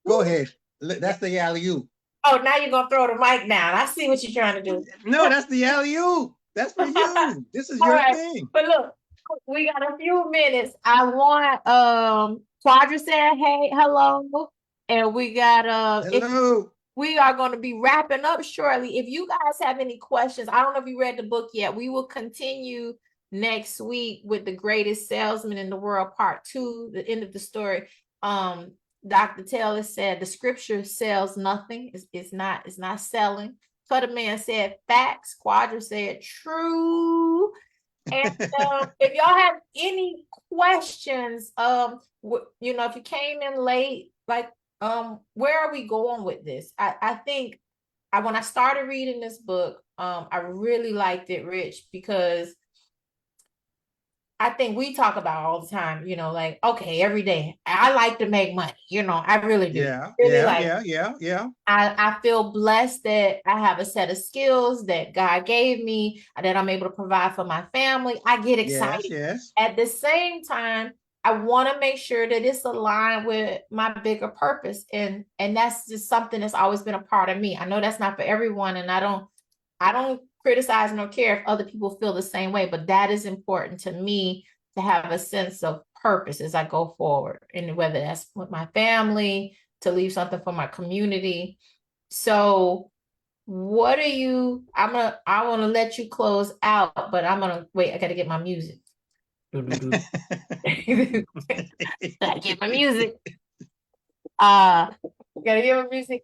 Go ahead. That's the alley oop. Oh, now you're gonna throw the mic down. I see what you're trying to do. No, that's the alley oop. That's for you. This is All your right, thing. but look, we got a few minutes. I want Quadra said hey, hello, and we got if Hello. we are going to be wrapping up shortly. If you guys have any questions, I don't know if you read the book yet. We will continue next week with the greatest salesman in the world, part 2, the end of the story. Dr. Taylor said the scripture sells nothing. It's not selling. Cutter Man said facts. Quadra said true. And if y'all have any questions, if you came in late, like, where are we going with this? I think when I started reading this book, I really liked it, Rich, because I think we talk about all the time, like, okay, every day I like to make money, I really do. Yeah, Really yeah, like. yeah, yeah, yeah. I feel blessed that I have a set of skills that God gave me, that I'm able to provide for my family. I get Yes, excited. yes. At the same time, I want to make sure that it's aligned with my bigger purpose. And that's just something that's always been a part of me. I know that's not for everyone, and I don't criticize nor care if other people feel the same way, but that is important to me, to have a sense of purpose as I go forward. And whether that's with my family, to leave something for my community. So I want to let you close out, but I'm gonna wait. I gotta get my music. Gotta get my music. Uh gotta get my music.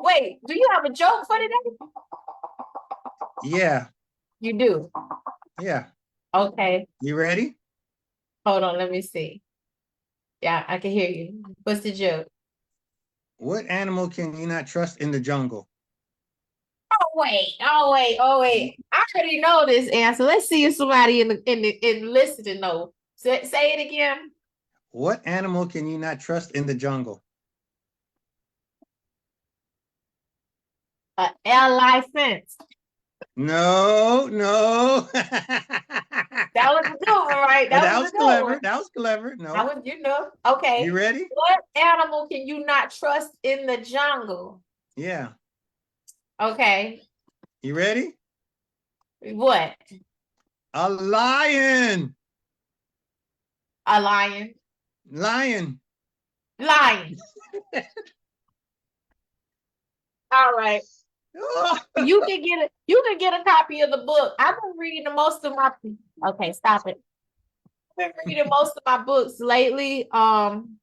Wait, do you have a joke for today? Yeah. You do? Yeah. Okay. You ready? Hold on, let me see. Yeah, I can hear you. What's the joke? What animal can you not trust in the jungle? Oh wait. I already know this answer. Let's see if somebody in listening know. Say it again. What animal can you not trust in the jungle? Elephant. No. That was a good one, right? That That was a was good clever. one. That was clever. That No. was, okay. You ready? What animal can you not trust in the jungle? Yeah. Okay. You ready? What? A lion. A lion. Lion. Lion. All right. You can get a copy of the book. I've been reading the most of my okay, stop it. I've been reading most of my books lately. On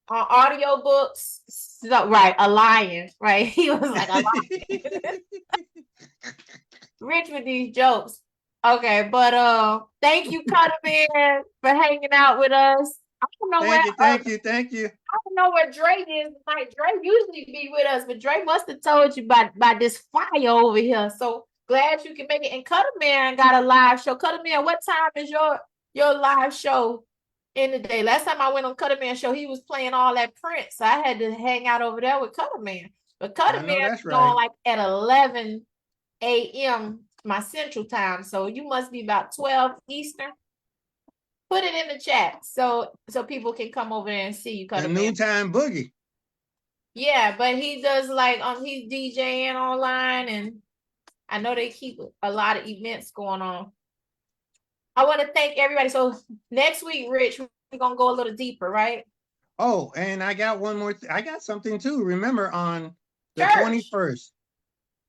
audio books. So, right, a lion, right? He was like a lion. Rich with these jokes. Okay, but thank you, Cutter Man, for hanging out with us. I don't know where Thank you. I don't know where Dre is tonight. Dre usually be with us, but Dre must have told you about this fire over here. So glad you can make it. And Cutter Man got a live show. Cutter Man, what time is your live show in the day? Last time I went on Cutter Man show, he was playing all that Prince. So I had to hang out over there with Cutter Man. But Cutter I know Man that's is on right. like at 11 a.m. my central time. So you must be about 12 Eastern. Put it in the chat so people can come over there and see you, The Cutter Man. noontime boogie. Yeah, but he does like he's DJing online, and I know they keep a lot of events going on. I want to thank everybody. So next week, Rich, we're gonna go a little deeper, right? Oh, and I got one more. I got something too. Remember on the Church. 21st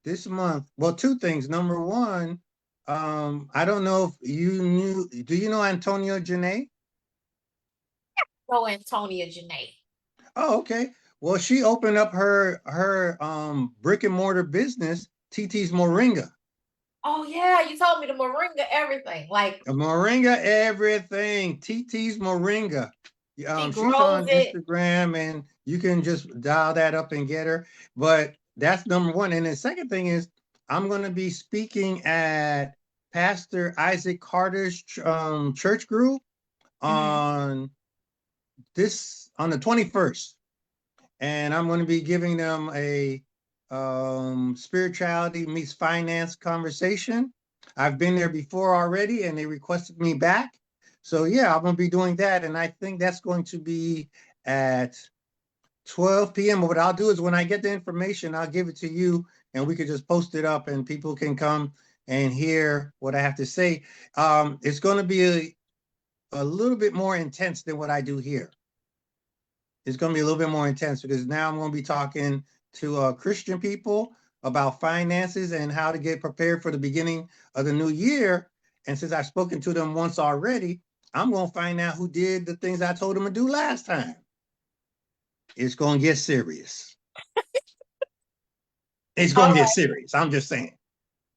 this month. Well, two things. Number one, I don't know if you knew. Do you know Antonio Janae? Oh, Antonia Janae. Oh, okay. Well, she opened up her brick and mortar business, TT's Moringa. Oh yeah, you told me the moringa everything. Like Moringa everything. TT's Moringa. she She's grows on it. Instagram and you can just dial that up and get her. But that's number one. And the second thing is I'm going to be speaking at Pastor Isaac Carter's church group on on the 21st. And I'm going to be giving them a spirituality meets finance conversation. I've been there before already, and they requested me back. So yeah, I'm going to be doing that, and I think that's going to be at 12 p.m. What I'll do is when I get the information, I'll give it to you, and we could just post it up, and people can come and hear what I have to say. It's going to be a little bit more intense than what I do here. It's going to be a little bit more intense because now I'm going to be talking to Christian people about finances and how to get prepared for the beginning of the new year. And since I've spoken to them once already, I'm going to find out who did the things I told them to do last time. It's going to get serious. It's going to get serious. I'm just saying.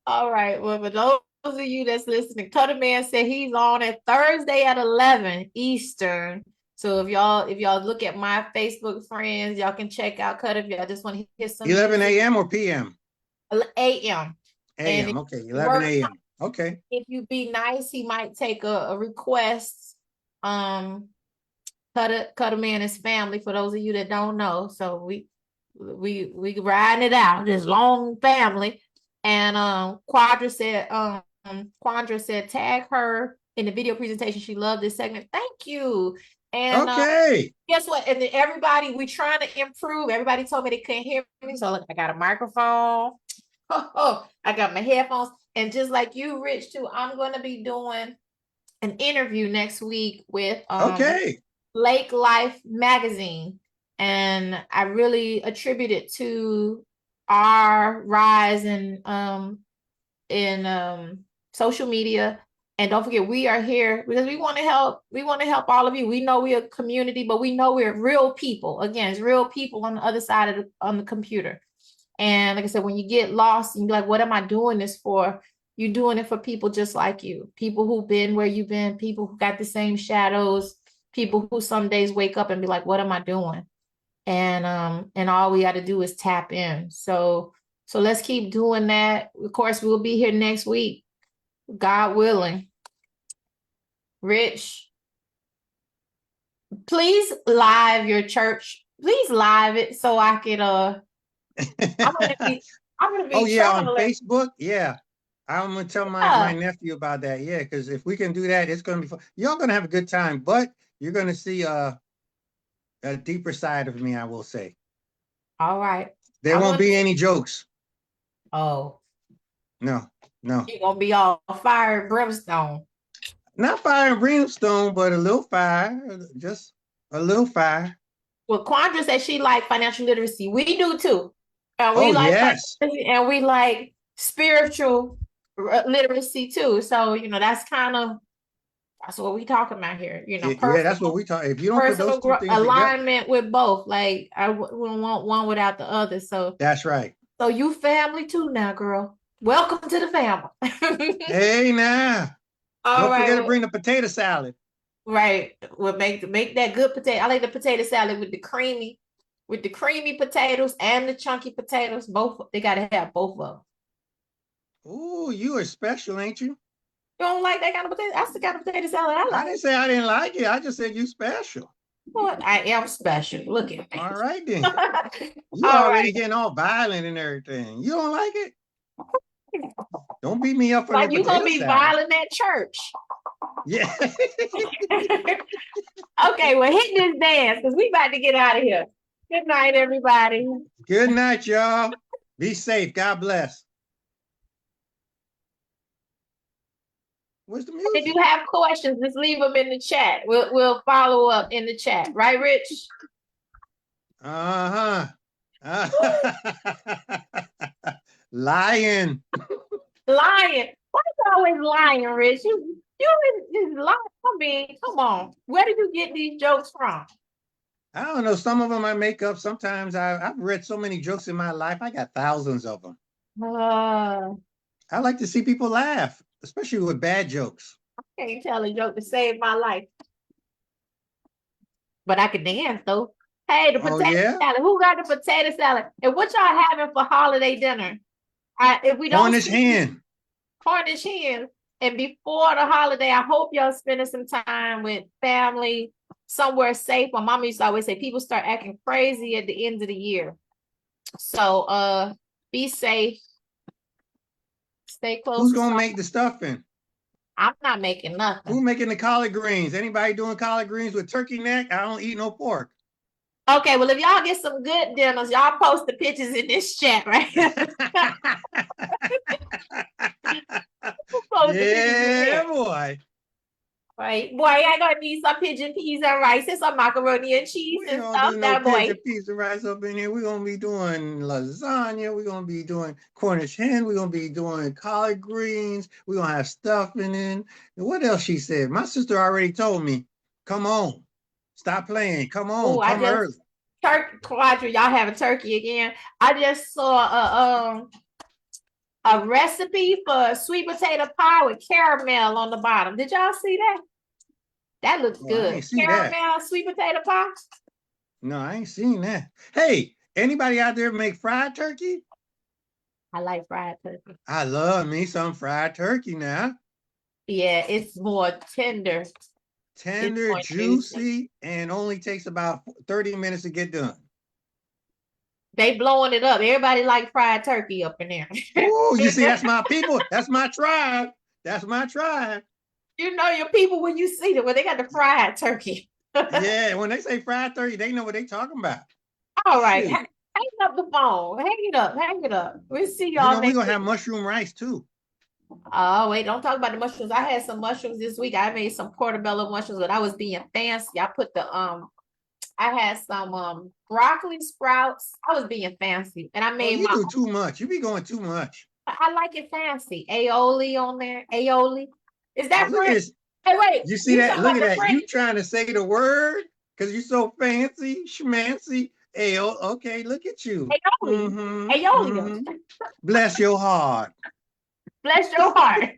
All right. Well, for those of you that's listening, Cutter Man said he's on at Thursday at 11 Eastern. So if y'all look at my Facebook friends, y'all can check out Cutter if y'all just want to hear some 11 music. a.m. or p.m.? A.M. A.m. Okay, 11 a.m. Okay. If you be nice, he might take a request. Cutter Man and his family, for those of you that don't know. So we riding it out, this long family. And Quadra said tag her in the video presentation. She loved this segment. Thank you. And okay. Guess what? And everybody, we trying to improve. Everybody told me they couldn't hear me. So look, I got a microphone. I got my headphones. And just like you, Rich, too, I'm gonna be doing an interview next week with okay. Lake Life magazine. And I really attribute it to our rise in social media. And don't forget, we are here because we want to help all of you. We know we're a community, but we know we're real people. Again, it's real people on the other side of on the computer. And like I said, when you get lost and you're like, what am I doing this for? You're doing it for people just like you, people who've been where you've been, people who got the same shadows, people who some days wake up and be like, what am I doing? And all we got to do is tap in. So let's keep doing that. Of course, we'll be here next week, God willing. Rich, please live your church. Please live it so I can I'm gonna be Oh yeah, on traveling. Facebook. Yeah. I'm gonna tell my nephew about that. Yeah, because if we can do that, it's gonna be fun. You're gonna have a good time, but you're gonna see a deeper side of me, I will say. All right. There won't be any jokes. Oh. No. You're gonna be all fire and brimstone. Not fire and brimstone, but a little fire. Just a little fire. Well, Quandra said she like financial literacy. We do too. And we yes. And we like spiritual literacy too. So, that's what we talking about here. Yeah, that's what we talk. If you don't put those two things alignment together, with both, like I wouldn't want one without the other. So that's right. So you family too now, girl. Welcome to the family. Hey now. Don't forget to bring the potato salad. Right. We'll make that good potato. I like the potato salad with the creamy potatoes and the chunky potatoes. Both, they gotta have both of them. Oh, you are special, ain't you? You don't like that kind of potato? That's the kind of potato salad I like. I didn't say I didn't like it. I just said you special. Well, I am special. Look at me. All right then. You already getting all violent and everything. You don't like it? Don't beat me up for that. You gonna be violent at church? Yeah. Okay, well, hit this dance because we about to get out of here. Good night, everybody. Good night, y'all. Be safe. God bless. Where's the music? If you have questions, just leave them in the chat. We'll follow up in the chat, right, Rich? Uh-huh. Lying. Lying. Why you always lying, Rich? You just lying. I mean, come on. Where did you get these jokes from? I don't know. Some of them I make up. Sometimes I've read so many jokes in my life. I got thousands of them. I like to see people laugh, especially with bad jokes. I can't tell a joke to save my life. But I can dance, though. Hey, the potato salad. Who got the potato salad? And what y'all having for holiday dinner? If we don't Cornish hen. Cornish hen. And before the holiday, I hope y'all spending some time with family, somewhere safe. My mama used to always say people start acting crazy at the end of the year. So be safe. Stay close. Who's gonna make the stuffing? I'm not making nothing. Who's making the collard greens? Anybody doing collard greens with turkey neck? I don't eat no pork. Okay, well, if y'all get some good dinners, y'all post the pictures in this chat, right? Yeah, boy. Right, boy, I gonna need some pigeon peas and rice and some macaroni and cheese and stuff. That boy. Pigeon peas and rice up in here. We're gonna be doing lasagna. We're gonna be doing Cornish hen. We're gonna be doing collard greens. We're gonna have stuffing in. And what else she said? My sister already told me, come on. Stop playing. Come on. Come early. Turkey quadra, y'all having turkey again. I just saw a recipe for sweet potato pie with caramel on the bottom. Did y'all see that? That looks good. Caramel sweet potato pie. No, I ain't seen that. Hey, anybody out there make fried turkey? I like fried turkey. I love me some fried turkey now. Yeah, it's more tender. Tender, juicy, and only takes about 30 minutes to get done. They blowing it up. Everybody like fried turkey up in there. Oh, you see, that's my people. That's my tribe. That's my tribe. You know your people when you see them, when they got the fried turkey. Yeah, when they say fried turkey, they know what they talking about. All right. Hang up the phone. Hang it up. Hang it up. We'll see y'all next week. We're going to have mushroom rice too. Oh, wait, don't talk about the mushrooms. I had some mushrooms this week. I made some portobello mushrooms, but I was being fancy. I put the I had some broccoli sprouts. I was being fancy. And I made you do too much. You be going too much. I like it fancy. Aioli on there. Aioli. Is that French? Hey, wait. You see that? Look at that. French? You trying to say the word because you're so fancy, schmancy. Aioli. Okay, look at you. Aioli. Aioli. Bless your heart. Bless your heart.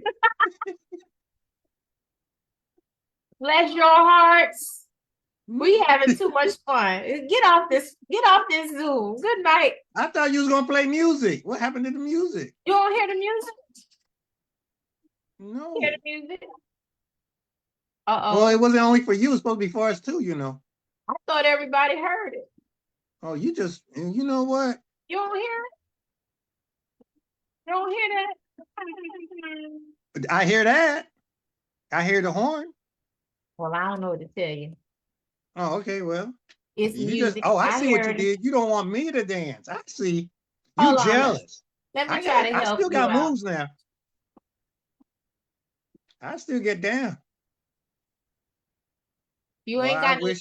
Bless your hearts. We having too much fun. Get off this Zoom. Good night. I thought you was gonna play music. What happened to the music? You don't hear the music? No. Hear the music? Uh-oh. Well, it wasn't only for you, it's supposed to be for us too, you know. I thought everybody heard it. Oh, you know what? You don't hear it? You don't hear that? I hear that. I hear the horn. Well, I don't know what to tell you. Oh, okay, well. It's you music. I see what you did. You don't want me to dance. I see. You Hold on, jealous. let me try to help you. I still got moves now. I still get down. You ain't got no.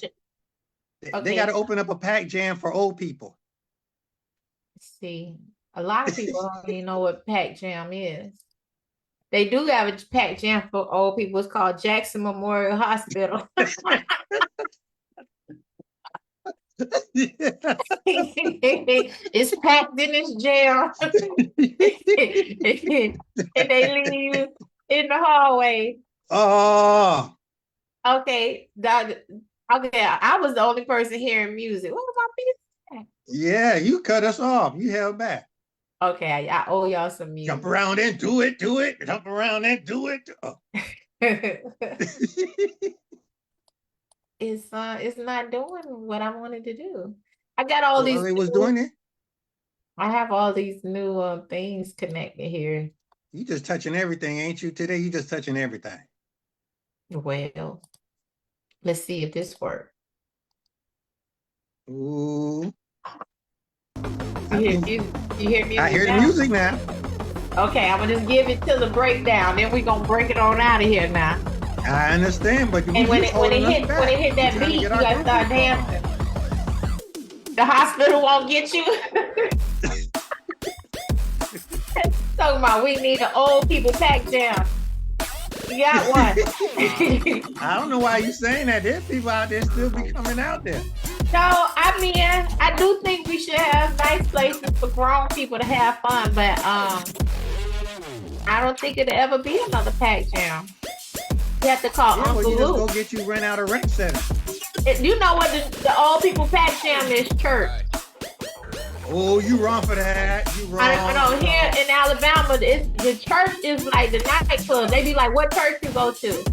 They got to open up a pack jam for old people. See, a lot of people don't even know what pack jam is. They do have a pack jam for old people. It's called Jackson Memorial Hospital. It's packed in this jail. And they leave you in the hallway. Oh. Okay. I was the only person hearing music. What was my business? Yeah, you cut us off. You held back. Okay, I owe y'all some music. Jump around and do it. Jump around and do it. Oh. It's not doing what I wanted to do. I got all these. It was doing it. I have all these new things connected here. You just touching everything, ain't you? Today, you just touching everything. Well, let's see if this works. Ooh. You hear music? I hear the music now. Okay, I'm gonna just give it to the breakdown. Then we're gonna break it on out of here now. I understand, but when it hit that beat, you gotta start dancing. The hospital won't get you. Talking about we need an old people pack jam. You got one. I don't know why you saying that. There's people out there still be coming out there. So, I mean, I do think we should have nice places for grown people to have fun, but I don't think it'll ever be another pack jam. You have to call Uncle Luke. Just go get you rent out a rent center. You know what the old people pack jam is? Church. Oh, you wrong for that. You wrong. I know here in Alabama, the church is like the nightclub. They be like, what church you go to?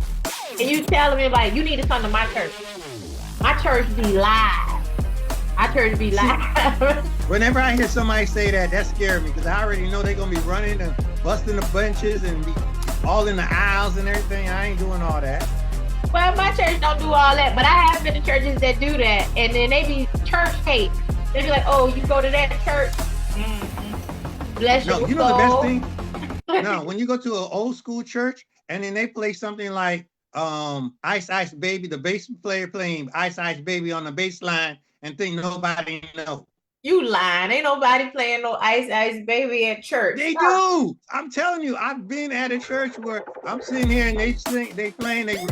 And you tell them, like, you need to come to my church. My church be live. My church be live. Whenever I hear somebody say that scares me because I already know they're going to be running and busting the benches and be all in the aisles and everything. I ain't doing all that. Well, my church don't do all that, but I have been to churches that do that, and then they be church hate. They be like, "Oh, you go to that church? Mm-hmm. Bless your soul." You know the best thing? No, when you go to an old school church and then they play something like Ice Ice Baby, the bass player playing Ice Ice Baby on the bass line, and think nobody knows. You lying. Ain't nobody playing no Ice Ice Baby at church. They do. I'm telling you, I've been at a church where I'm sitting here and they playing, they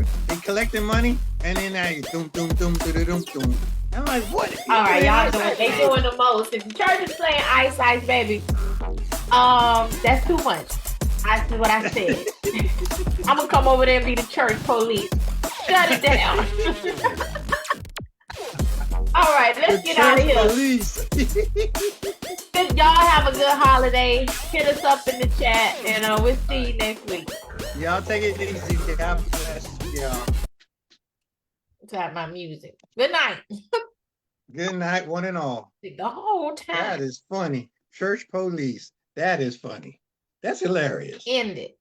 collecting money, and then I doom doom doom doom doom doom. I'm like, what? All right, y'all doing the most. If the church is playing Ice Ice Baby, that's too much. That's what I said. I'm gonna come over there and be the church police. Shut it down. All right, let's get out of here. Y'all have a good holiday. Hit us up in the chat, and we'll see you next week. Y'all take it easy. God bless y'all. Got my music. Good night. Good night, one and all. The whole time. That is funny. Church police. That is funny. That's hilarious. End it.